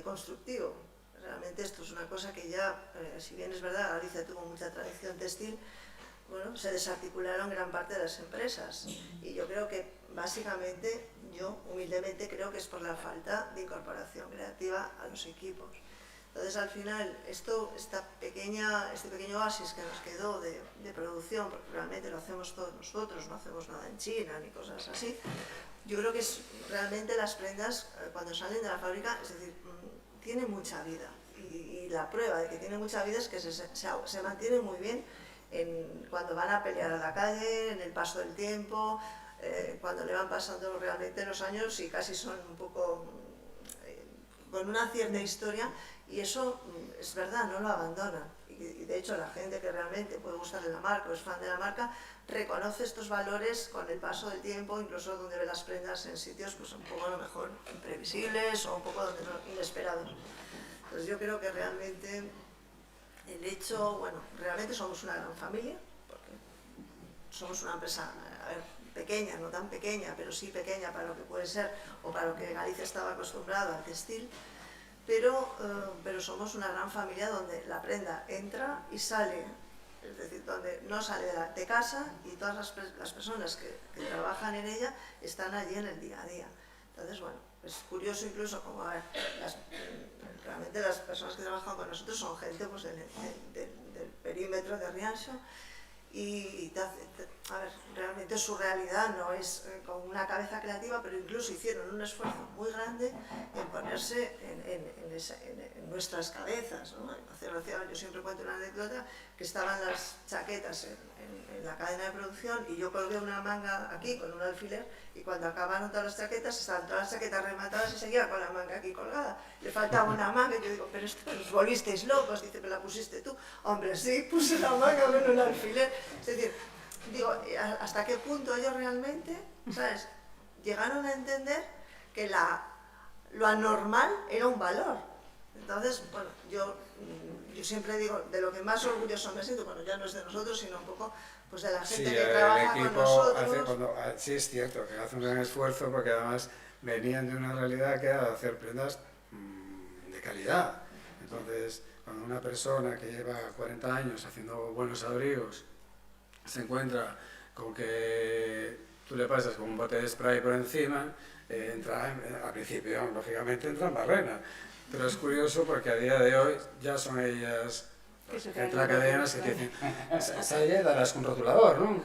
Speaker 4: constructivo. Realmente esto es una cosa que ya, si bien es verdad, Galicia tuvo mucha tradición textil, bueno, se desarticularon gran parte de las empresas y yo creo que básicamente, yo humildemente creo que es por la falta de incorporación creativa a los equipos. Entonces al final este pequeño oasis que nos quedó de producción, porque realmente lo hacemos todos nosotros, no hacemos nada en China ni cosas así, yo creo que es realmente las prendas cuando salen de la fábrica, es decir, tienen mucha vida y la prueba de que tienen mucha vida es que se mantienen muy bien cuando van a pelear a la calle, en el paso del tiempo, cuando le van pasando realmente los años y casi son un poco con una cierta historia, y eso es verdad, no lo abandonan. Y de hecho la gente que realmente puede gustarle la marca o es fan de la marca reconoce estos valores con el paso del tiempo, incluso donde ve las prendas en sitios pues un poco a lo mejor imprevisibles o un poco donde no, inesperados. Entonces yo creo que realmente el hecho, bueno, realmente somos una gran familia, porque somos una empresa, a ver, pequeña, no tan pequeña, pero sí pequeña para lo que puede ser o para lo que Galicia estaba acostumbrado al textil, pero somos una gran familia donde la prenda entra y sale, es decir, donde no sale de casa y todas las personas que trabajan en ella están allí en el día a día. Entonces, bueno, es curioso incluso como, a ver, realmente las personas que trabajan con nosotros son gente pues, del perímetro de Rianxo y a ver, realmente su realidad no es con una cabeza creativa, pero incluso hicieron un esfuerzo muy grande en ponerse en nuestras cabezas, ¿no? Yo siempre cuento una anécdota que estaban las chaquetas en la cadena de producción y yo colgué una manga aquí con un alfiler y cuando acabaron todas las chaquetas, estaban todas las chaquetas rematadas y seguía con la manga aquí colgada. Le faltaba una manga y yo digo, pero esto os volvisteis locos, dice, pero la pusiste tú. Hombre, sí, puse la manga con un alfiler. Es decir, digo, hasta qué punto ellos realmente, ¿sabes?, llegaron a entender que lo anormal era un valor. Entonces, bueno, yo siempre digo, de lo que más orgulloso me siento, bueno, ya no es de nosotros, sino un poco pues de la gente que trabaja con nosotros.
Speaker 3: Sí, es cierto, que hace un gran esfuerzo porque además venían de una realidad que era de hacer prendas de calidad. Entonces, cuando una persona que lleva 40 años haciendo buenos abrigos se encuentra con que tú le pasas con un bote de spray por encima, al principio, lógicamente, entra en barrena. Pero es curioso porque a día de hoy ya son ellas Entra cadenas que dicen, esa lle darás con rotulador, non?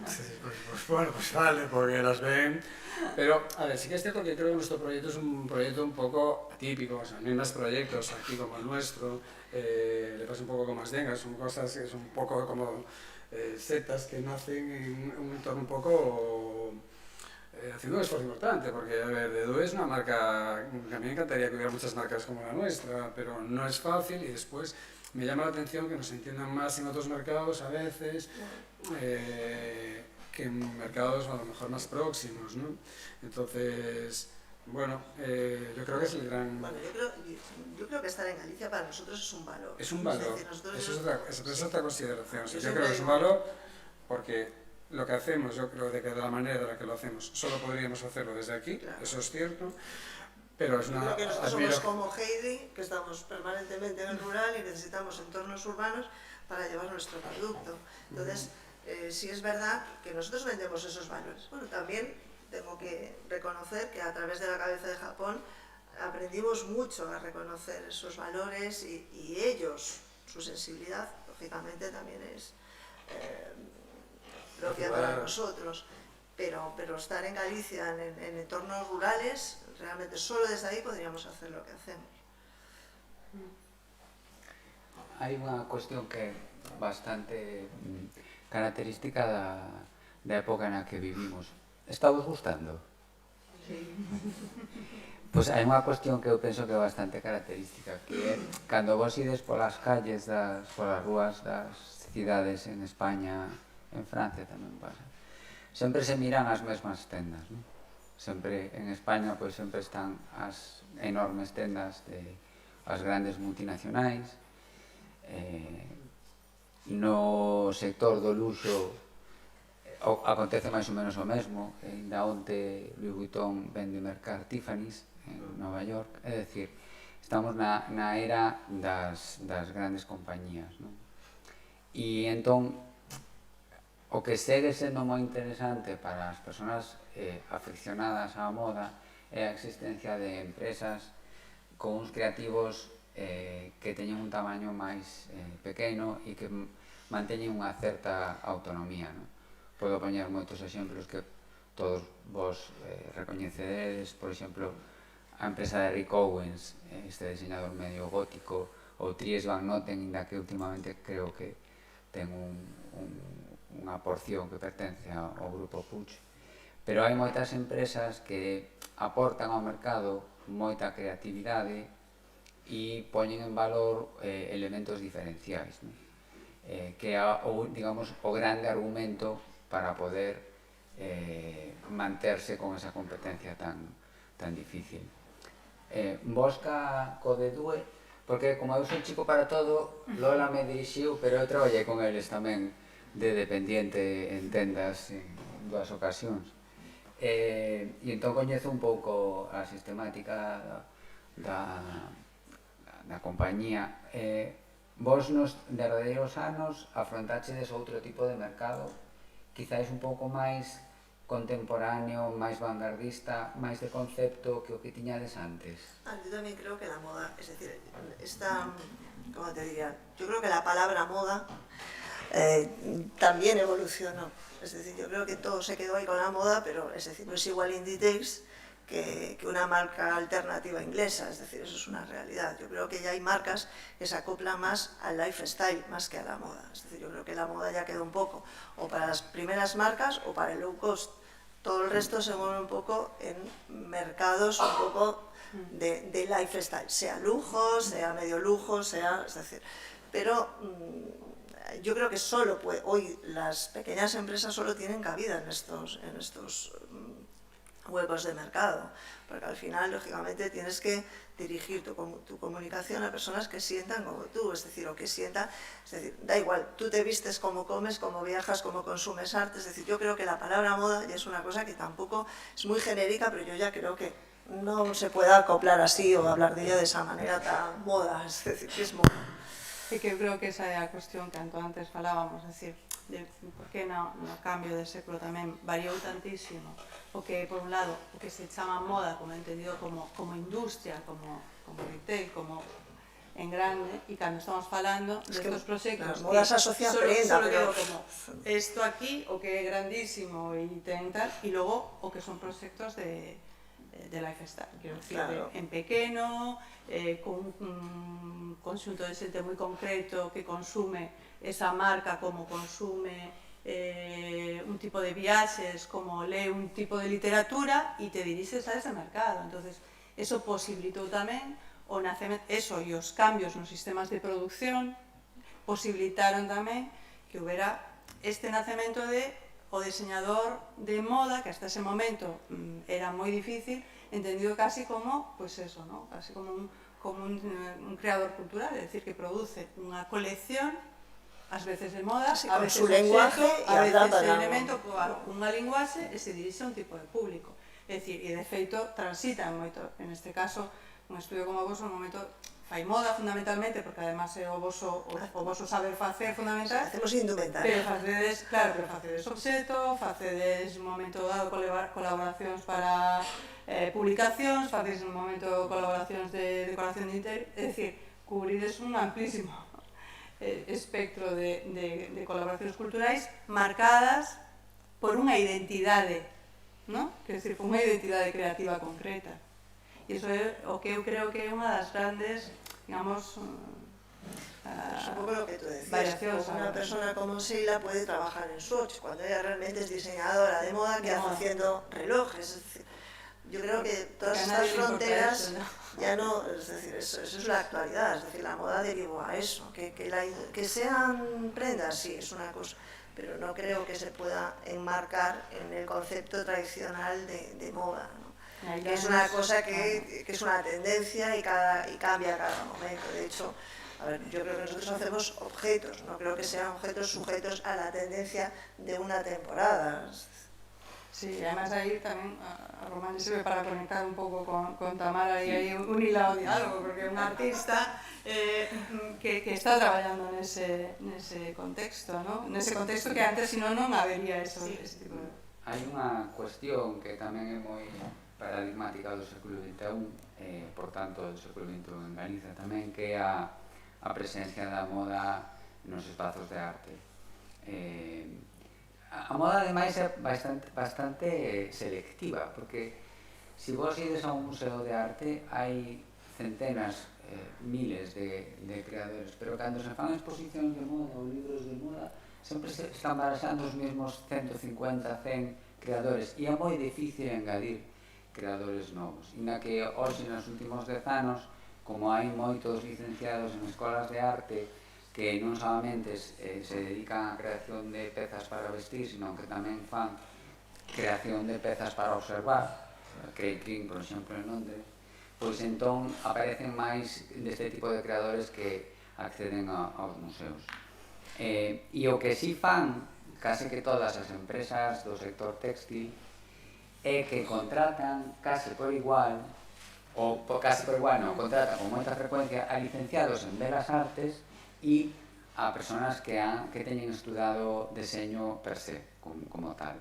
Speaker 3: Pues bueno, pues vale, porque las ven. Pero, a ver, sí que es cierto que creo que nuestro proyecto es un proyecto un poco atípico, o sea, no hay más proyectos aquí como el nuestro, le pasa un poco como Asdenga, son cosas que son un poco como setas que nacen en un entorno un poco haciendo un esfuerzo importante, porque, a ver, Dedu es una marca que a mí me encantaría que hubiera muchas marcas como la nuestra, pero no es fácil y después me llama la atención que nos entiendan más en otros mercados a veces que en mercados a lo mejor más próximos, ¿no? Entonces, bueno, yo creo que es el gran...
Speaker 4: Bueno, yo creo que estar en Galicia para nosotros es un valor.
Speaker 3: Es un valor,
Speaker 4: Decir,
Speaker 3: es otra consideración.
Speaker 4: Yo
Speaker 3: creo que es un valor porque lo que hacemos, yo creo que de la manera en la que lo hacemos, solo podríamos hacerlo desde aquí, claro. Eso es cierto. Pero es una...
Speaker 4: Yo creo que nosotros somos como Heidi, que estamos permanentemente en el rural y necesitamos entornos urbanos para llevar nuestro producto. Entonces, sí es verdad que nosotros vendemos esos valores. Bueno, también tengo que reconocer que a través de la cabeza de Japón aprendimos mucho a reconocer esos valores y ellos, su sensibilidad, lógicamente también es propia para nosotros. Pero estar en Galicia, en entornos rurales, realmente solo desde aí podríamos hacer lo que hacemos.
Speaker 1: Hai unha cuestión que é bastante característica da época na que vivimos. Está vos gustando? Sí. Pois hai unha cuestión que eu penso que é bastante característica, que é cando vos ides polas calles, polas rúas das cidades en España, en Francia tamén pasa, sempre se miran as mesmas tendas, non? Sempre en España pois sempre están as enormes tendas de as grandes multinacionais. No sector do luxo acontece máis ou menos o mesmo. Ainda onte Louis Vuitton vende mercar Tiffany's en Nova York. É dicir, estamos na era das grandes compañías, non? E entón o que segue sendo moi interesante para as persoas aficionadas á moda é a existencia de empresas con uns creativos que teñen un tamaño máis pequeno e que manteñen unha certa autonomía, non? Podo poñer moitos exemplos que todos vos recoñeceredes, por exemplo, a empresa de Rick Owens, este diseñador medio gótico, ou Dries Van Noten, inda que últimamente creo que ten unha porción que pertence ao grupo Puig. Pero hai moitas empresas que aportan ao mercado moita creatividade e poñen en valor elementos diferenciais, non? Que é digamos, o grande argumento para poder manterse con esa competencia tan difícil. Vos co Dedue, porque como eu son chico para todo, Lola me dirixiu, pero eu traballei con eles tamén de dependiente en tendas en 2 ocasións. E entón coñezo un pouco a sistemática da compañía. Vos nos derradeiros anos afrontachedes outro tipo de mercado, quizáis un pouco máis contemporáneo, máis vanguardista, máis de concepto que o que tiñades antes.
Speaker 4: Yo también creo que la moda, es decir, ¿cómo te diría? Yo creo que la palabra moda también evolucionó. Es decir, yo creo que todo se quedó ahí con la moda, pero es decir, no es igual Inditex que una marca alternativa inglesa, es decir, eso es una realidad. Yo creo que ya hay marcas que se acoplan más al lifestyle más que a la moda. Es decir, yo creo que la moda ya quedó un poco o para las primeras marcas o para el low cost. Todo el resto se mueve un poco en mercados un poco de lifestyle, sea lujo, sea medio lujo, sea, es decir, pero yo creo que solo hoy las pequeñas empresas solo tienen cabida en estos huecos de mercado, porque al final, lógicamente, tienes que dirigir tu comunicación a personas que sientan como tú, es decir, o que sientan, es decir, da igual, tú te vistes como comes, como viajas, como consumes arte, es decir, yo creo que la palabra moda ya es una cosa que tampoco es muy genérica, pero yo ya creo que no se puede acoplar así o hablar de ella de esa manera tan moda, es decir, que es moda.
Speaker 2: E que eu creo que esa é a cuestión que antes falábamos, é dicir, de por que no cambio de século tamén variou tantísimo o que, por un lado, o que se chama moda, como entendido como industria, como retail, como en grande, e cando estamos falando destos proxectos
Speaker 4: as modas asocian prenda,
Speaker 2: solo
Speaker 4: pero
Speaker 2: quedo como isto aquí, o que é grandísimo e ten tal, e logo o que son proxectos de lifestyle, quero dicir,
Speaker 4: claro,
Speaker 2: en pequeno, con un conxunto de xente moi concreto que consume esa marca como consume un tipo de viaxes, como lee un tipo de literatura e te dirixes a ese mercado. Entonces, eso posibilitou tamén o nacemento, eso e os cambios nos sistemas de producción posibilitaron tamén que houbera este nacemento de o diseñador de moda, que hasta ese momento era moi difícil, entendido casi como, pues eso, ¿no? Casi como un creador cultural, es decir, que produce unha colección, ás veces de moda,
Speaker 4: sí,
Speaker 2: a
Speaker 4: con
Speaker 2: veces
Speaker 4: su lenguaje
Speaker 2: a veces
Speaker 4: para
Speaker 2: elemento, unha linguaxe e se dirixe a un tipo de público. É dicir, e de feito transitan moito, en este caso, un estudio como vos, un momento fai moda fundamentalmente, porque además é o voso saber facer fundamental.
Speaker 4: Hacemos indumentaria.
Speaker 2: Pero facedes, claro, pero facedes obxeto, facedes un momento dado colaboracións para publicacións, facedes un momento colaboracións de decoración de interior, é dicir, cubrides un amplísimo espectro de colaboracións culturais marcadas por unha identidade, ¿no? Quer decir, por unha identidade creativa concreta. E iso é o que eu creo que é unha das grandes, digamos,
Speaker 4: Es un poco lo que tú decías, una persona como Sheila puede trabajar en Swatch, cuando ella realmente es diseñadora de moda que hace haciendo relojes. Es decir, yo creo que todas estas fronteras ya no, es decir, eso es la actualidad, es decir, la moda derivó a eso, que sean prendas, sí, es una cosa, pero no creo que se pueda enmarcar en el concepto tradicional de moda, ¿no? Que es una cosa que es una tendencia y cambia a cada momento. De hecho, a ver, yo creo que nosotros hacemos objetos, no creo que sean objetos sujetos a la tendencia de una temporada.
Speaker 2: Sí, además ahí tamén a Román sirve para conectar un pouco con Tamara e hai un hilado de algo, porque é un artista que está traballando nese contexto, ¿no? Nese contexto que antes, si non habería ese tipo de...
Speaker 1: Hai unha cuestión que tamén é moi paradigmática do século XXI, por tanto do século XXI en Galiza tamén, que é a presencia da moda nos espazos de arte. A moda, ademais, é bastante selectiva, porque se vos ides a un museo de arte hai centenas, miles de creadores, pero cando se fan exposicións de moda ou libros de moda sempre se están baraxando os mesmos 150, 100 creadores e é moi difícil engadir creadores novos, inda que hoxe nos últimos 10 anos, como hai moitos licenciados en escolas de arte que non solamente se dedican á creación de pezas para vestir, sino que tamén fan creación de pezas para observar, Craig King, por exemplo, en Londres, pois entón aparecen máis deste tipo de creadores que acceden aos museos. E o que si fan case que todas as empresas do sector textil é que contratan case por igual, ou case por igual non, contratan con moita frecuencia a licenciados en Belas Artes e a persoas que teñen estudado deseño per se, como tal.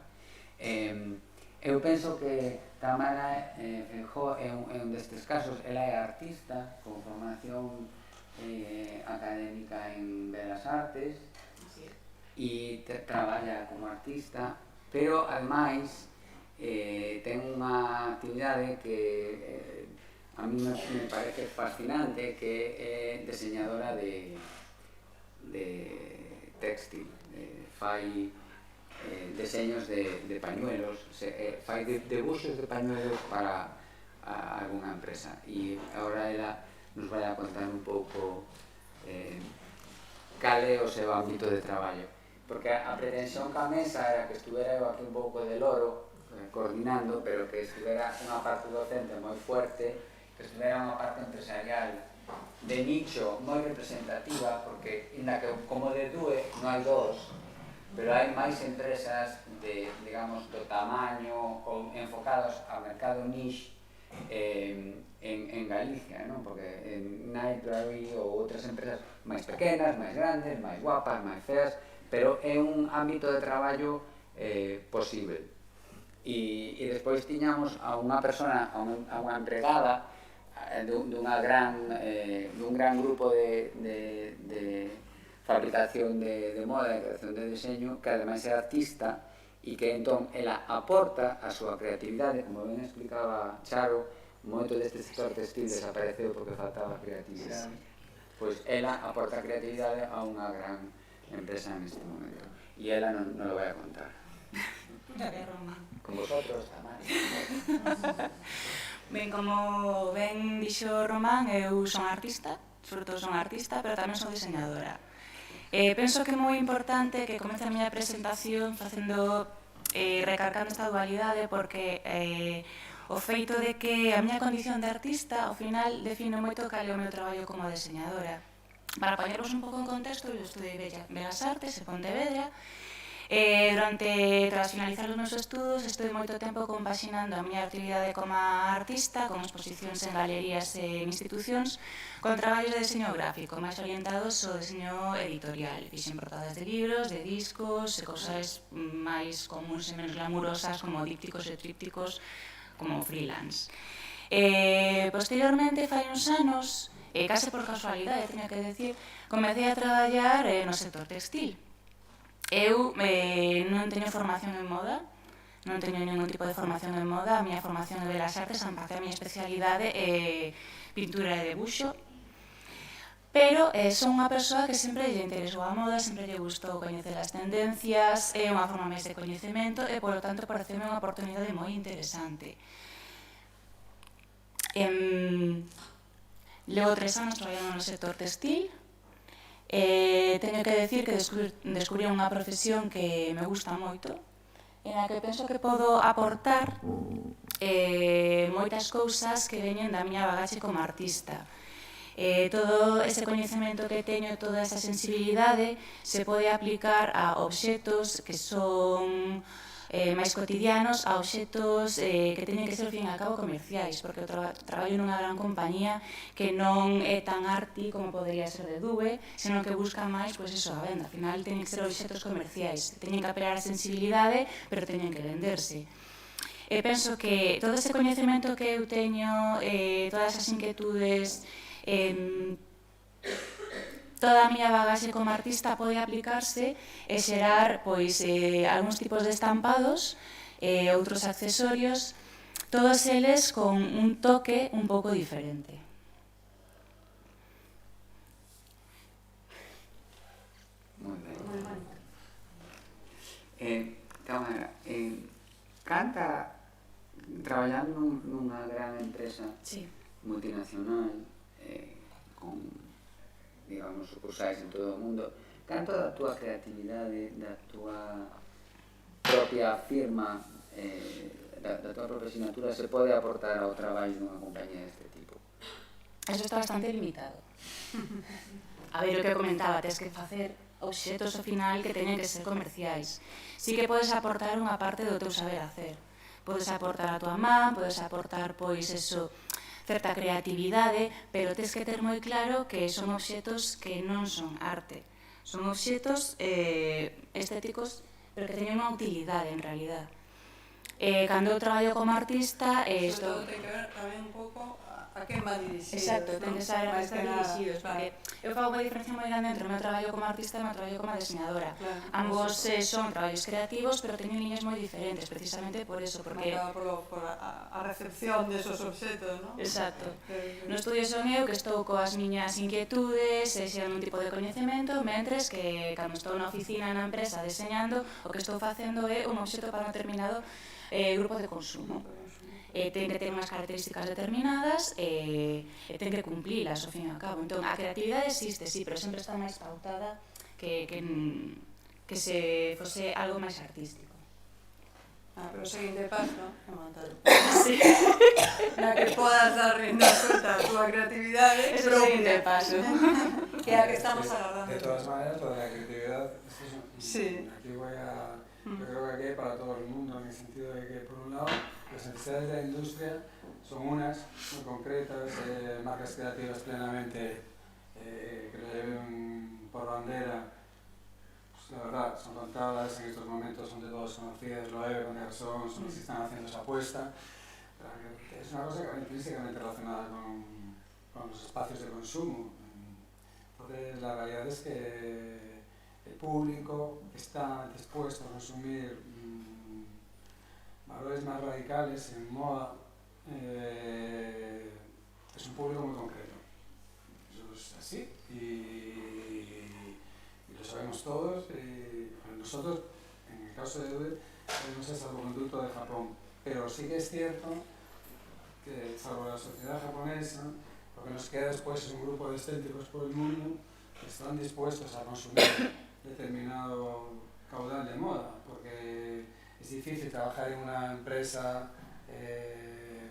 Speaker 1: Eu penso que Tamara Feijó é un destes casos. Ela é artista con formación académica en Belas Artes e traballa como artista, pero ademais ten unha actividade que a mí me parece fascinante, que é diseñadora de textil, fai deseños de pañuelos, fai debuxos de pañuelos para alguna empresa, e agora ela nos vai a contar un pouco cal é o seu ámbito de traballo, porque a pretensión ca mesa era que estuvera eu aquí un pouco de loro coordinando, pero que estuvera unha parte docente moi fuerte, que estuvera unha parte empresarial de nicho moi representativa, porque inda que como de DUE non hai dos, pero hai máis empresas digamos, do tamaño ou enfocados ao mercado niche en Galicia, non? Porque en Nightberry ou outras empresas máis pequenas, máis grandes, máis guapas, máis feas, pero é un ámbito de traballo posible. E despois tiñamos a unha persona, a unha empregada dun gran grupo de fabricación de moda, de creación de deseño, que ademais é artista e que entón ela aporta a súa creatividade, como ben explicaba Charo, moito deste sector textil desapareceu porque faltaba creatividade. Pois ela aporta creatividade a unha gran empresa neste momento e ela non lo vai a contar. Con vosotros tamén.
Speaker 5: Ben, como ben dixo Román, eu son artista, sobre todo son artista, pero tamén son diseñadora. Penso que é moi importante que comece a miña presentación facendo, recargando esta dualidade, porque o feito de que a miña condición de artista, ao final, define moito cal é o meu traballo como diseñadora. Para poñervos un pouco en contexto, eu estudei Belas Artes en Pontevedra. Tras finalizar os meus estudos, estou moito tempo compaxinando a miña actividade como artista, con exposicións en galerías e en institucións, con traballos de diseño gráfico, máis orientados ao diseño editorial. Fixen portadas de libros, de discos, e cosas máis comuns e menos glamurosas, como dípticos e trípticos, como freelance. Posteriormente, fai uns anos, case por casualidade, teño que decir, comecei a traballar no sector textil. Eu non teño formación en moda, non teño ningún tipo de formación en moda, a miña formación de Belas Artes, a miña especialidade é pintura e debuxo, pero son unha persoa que sempre lle interesou a moda, sempre lle gustou coñecer as tendencias, é unha forma máis de coñecemento e, polo tanto, pareceme unha oportunidade moi interesante. Levo 3 anos traballando no sector textil. Teño que decir que descubrí unha profesión que me gusta moito, en a que penso que podo aportar moitas cousas que veñen da miña bagaxe como artista. Todo ese coñecemento que teño, toda esa sensibilidade, se pode aplicar a obxetos que son máis cotidianos, a obxetos que teñen que ser, ao fin e ao cabo, comerciais, porque eu traballo nunha gran compañía que non é tan arty como podría ser de Dube, senón que busca máis, pois eso, a venda. Al final, teñen que ser obxetos comerciais, teñen que apelar a sensibilidade, pero teñen que venderse. Penso que todo ese coñecemento que eu teño, todas as inquietudes, toda a miña bagaxe como artista pode aplicarse e xerar algúns tipos de estampados e outros accesorios, todos eles con un toque un pouco diferente.
Speaker 1: Moi ben. Cámara, canta traballando nunha gran empresa multinacional con, digamos, sucursais en todo o mundo, canto da túa creatividade, da túa propia firma, da túa propia asignatura se pode aportar ao traballo dunha compañía deste tipo?
Speaker 5: Eso está bastante limitado. A ver, o que comentaba, tens que facer obxetos ao final que teñen que ser comerciais. Sí que podes aportar unha parte do teu saber hacer. Podes aportar a túa man, podes aportar, certa creatividade, pero tens que ter moi claro que son obxetos que non son arte. Son obxetos estéticos, pero que teñen unha utilidade, en realidad. Cando eu traballo como artista...
Speaker 2: Sobre todo ten que ver tamén un pouco a quen va dirixido.
Speaker 5: Exacto, ten que saber a quen están dirixidos, porque eu fago unha diferencia moi grande entre o meu traballo como artista e o meu traballo como diseñadora. Ambos son traballos creativos, pero teñen liñas moi diferentes, precisamente por eso, porque...
Speaker 2: Por a recepción desos obxetos, non?
Speaker 5: Exacto. No estudio son eu que estou coas miñas inquietudes e xerando un tipo de coñecemento, mentres que cando estou na oficina na empresa deseñando, o que estou facendo é un obxeto para un determinado grupo de consumo. Ten que ter unhas características determinadas e ten que cumplilas, ao fin e ao cabo. Entón, a creatividade existe, sí, pero sempre está máis pautada que se fose algo máis artístico.
Speaker 2: Pero o seguinte paso é montar
Speaker 5: Sí.
Speaker 2: na que podas dar rienda suelta a túa creatividade.
Speaker 5: É o seguinte paso.
Speaker 2: Que é a que estamos agardando.
Speaker 3: De todas maneras, lo de la creatividad, aquí yo creo que aquí hay para todo el mundo, en el sentido de que, por un lado, las necesidades de la industria son unas muy concretas, marcas creativas plenamente que lo lleven por bandera, pues la verdad, son contadas, en estos momentos son de todos conocidas, Loewe, con Garçon, son los que están haciendo esa apuesta, Es una cosa intrínsecamente relacionada con los espacios de consumo. Entonces, la realidad es que el público está dispuesto a consumir valores más radicales en moda. Es un público muy concreto. Eso es así y lo sabemos todos. Nosotros, en el caso de EUDE, tenemos el salvoconducto de Japón, pero sí que es cierto que, salvo la sociedad japonesa, lo que nos queda después es un grupo de excéntricos por el mundo que están dispuestos a consumir determinado caudal de moda, porque es difícil trabajar en una empresa que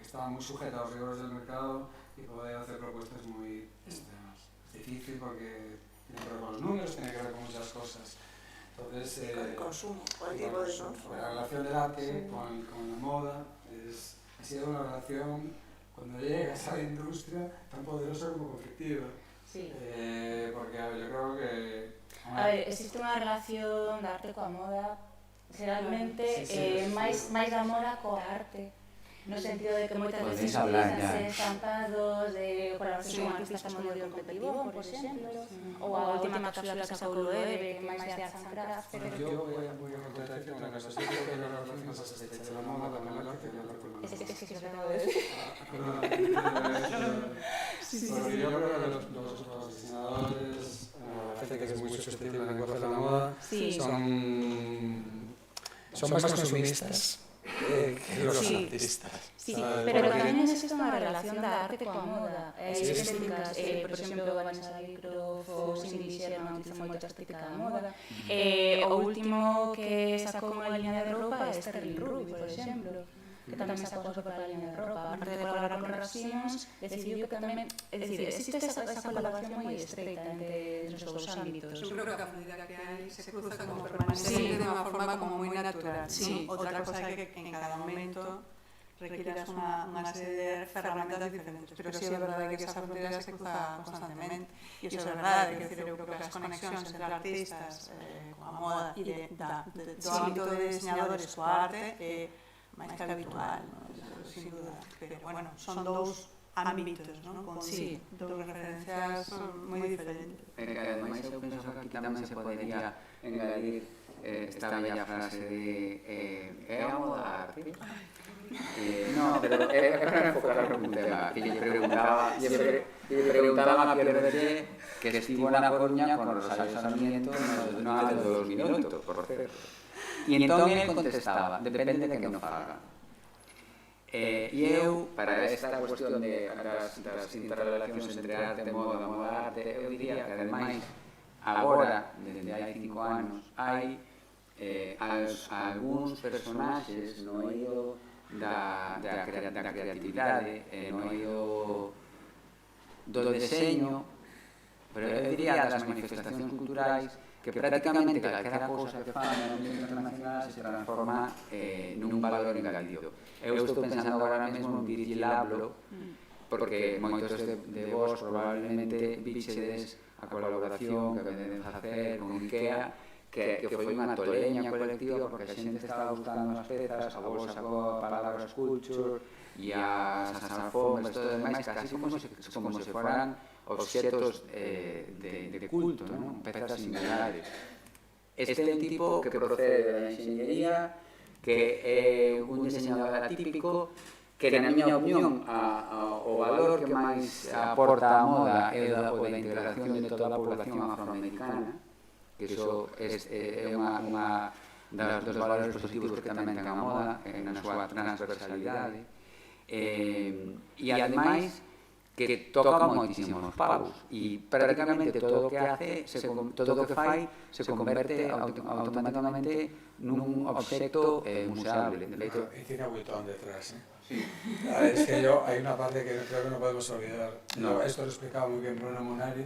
Speaker 3: está muy sujeta a los rigores del mercado y poder hacer propuestas muy extremas. Es difícil porque tiene que ver con los números, tiene que ver con muchas cosas. Entonces,
Speaker 4: con el consumo, con el tipo de consumo.
Speaker 3: La relación del arte con la moda ha sido una relación, cuando llegas a la industria, tan poderosa como conflictiva.
Speaker 5: Sí.
Speaker 3: Porque yo creo que...
Speaker 5: A ver, existe unha relación da arte coa moda, realmente máis da moda coa arte, no sentido de que moitas veces utilizanse estampados de colaboración con artistas como Dion Petitbon, por exemplo, ou a última cápsula que sacou o Eve, que máis de arts and crafts, pero...
Speaker 3: Yo voy a contradecir una cosa, yo creo que la relación más estrecha de la moda con el arte que el arte con la moda.
Speaker 5: Es que se lo acabo de decir.
Speaker 3: Porque yo creo que los diseñadores, la gente que es muy susceptible al lenguaje de la moda, son más consumistas que los artistas.
Speaker 5: Sí, pero tamén existe unha relación da arte coa moda. Hai estéticas, por exemplo, Vanessa Vicroft ou Cindy Sherman utilizan moito a estética da moda. O último que sacou unha liña de roupa é Sterling Ruby, por exemplo, que tamén sacou a súa propia liña de roupa. Aparte de colaborar con Raf Simons, decidiu que tamén... É dicir, existe esa colaboración moi estreita entre os dous ámbitos.
Speaker 2: Yo creo que a fluidez que hai se cruza como permanente de unha forma como moi natural.
Speaker 5: Sí.
Speaker 2: Outra cosa é que en cada momento requieras unha serie de ferramentas diferentes, pero sí é verdade que esa frontera se cruza constantemente e iso é verdade, que eu creo que as conexións entre artistas coa moda e do ámbito de diseñadores coa arte é máis que habitual, sin duda, pero bueno, son dous ámbitos, non? Con dous referencias moi diferentes.
Speaker 1: Ademais, eu penso que aquí tamén se podería engadir esta bella frase de é a moda arte? No, pero é para enfocar un tema que lle preguntaban a Pierre Berger, que estivo na Coruña con Rosario Sarmiento no ano de 2008, por certo. E entón ele contestaba, depende de que non faga. E eu, para esta cuestión das interrelacións entre arte e moda, moda-arte, eu diría que, ademais, agora, desde hai 5 anos, hai algúns personaxes no eido da creatividade, no eido do deseño, pero eu diría das manifestacións culturais, que prácticamente calquera cousa que fan no ámbito internacional se transforma nun valor engadido. Eu estou pensando agora mesmo en Virgil Abloh, porque moitos de vos probablemente vichedes a colaboración que venden facer con Ikea, que foi unha toleña colectiva porque a xente estaba buscando as pezas, a bolsa coa palabra sculpture e as alfombras, todo demais, casi como se foran obxetos de culto, non? Pezas singulares. Este é un tipo que procede da enxeñería, que é un diseñador atípico, que na miña opinión o valor que máis aporta a moda é o da integración de toda a población afroamericana, que iso é unha dos valores positivos que tamén ten a moda na súa transversalidade. E ademais que toca moitísimos paus e prácticamente todo o que hace, todo o que fai se converte automáticamente nun obxecto museable.
Speaker 3: Y tiene a Vuitton detrás, ¿eh? Sí. Es que hay una parte que creo que no podemos olvidar. Esto lo explicaba muy bien Bruno Munari,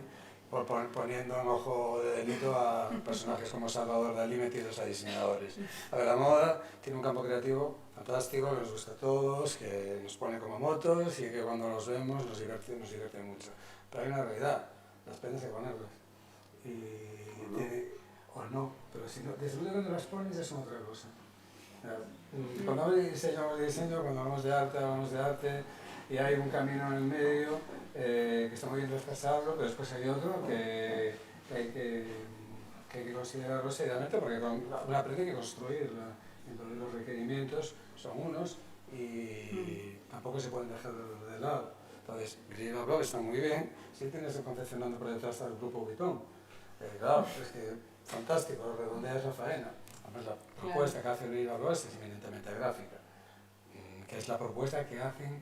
Speaker 3: poniendo en ojo de delito a personajes como Salvador Dalí metidos a diseñadores. A ver, la moda tiene un campo creativo fantástico, que nos gusta a todos, que nos pone como motos y que cuando nos vemos nos divierte mucho. Pero hay una realidad, las prendas hay que ponerlas. O no, pero si no, desde luego cuando las pones es otra cosa. Cuando hablamos de diseño, cuando hablamos de arte, y hay un camino en el medio que estamos viendo expresarlo, pero después hay otro que hay que considerarlo seriamente, porque una arte hay que construirla. Entonces los requerimientos son unos y tampoco se pueden dejar de lado. Entonces, Green Blog está muy bien si tienes confeccionando por detrás al grupo Vuitton. Claro, es que fantástico, redondea esa faena. Además, la propuesta que hace Green Blog es eminentemente gráfica, que es la propuesta que hacen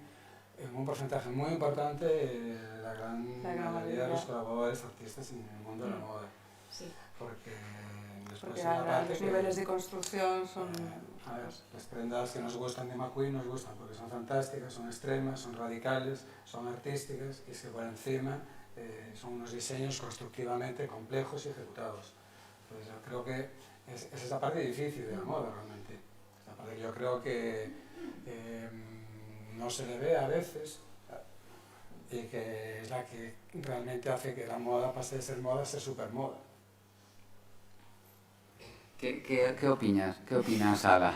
Speaker 3: en un porcentaje muy importante la gran mayoría de los colaboradores artistas en el mundo de la moda.
Speaker 2: Sí.
Speaker 3: Porque después
Speaker 2: Porque
Speaker 3: hay una parte
Speaker 2: los niveles de construcción son...
Speaker 3: A ver, las prendas que nos gustan de McQueen nos gustan porque son fantásticas, son extremas, son radicales, son artísticas y es que por encima son unos diseños constructivamente complejos y ejecutados. Entonces yo creo que es esa parte difícil de la moda realmente. Esa parte que yo creo que no se le ve a veces y que es la que realmente hace que la moda pase de ser moda a ser supermoda.
Speaker 1: ¿Qué opinas? ¿Qué opinas, Ala?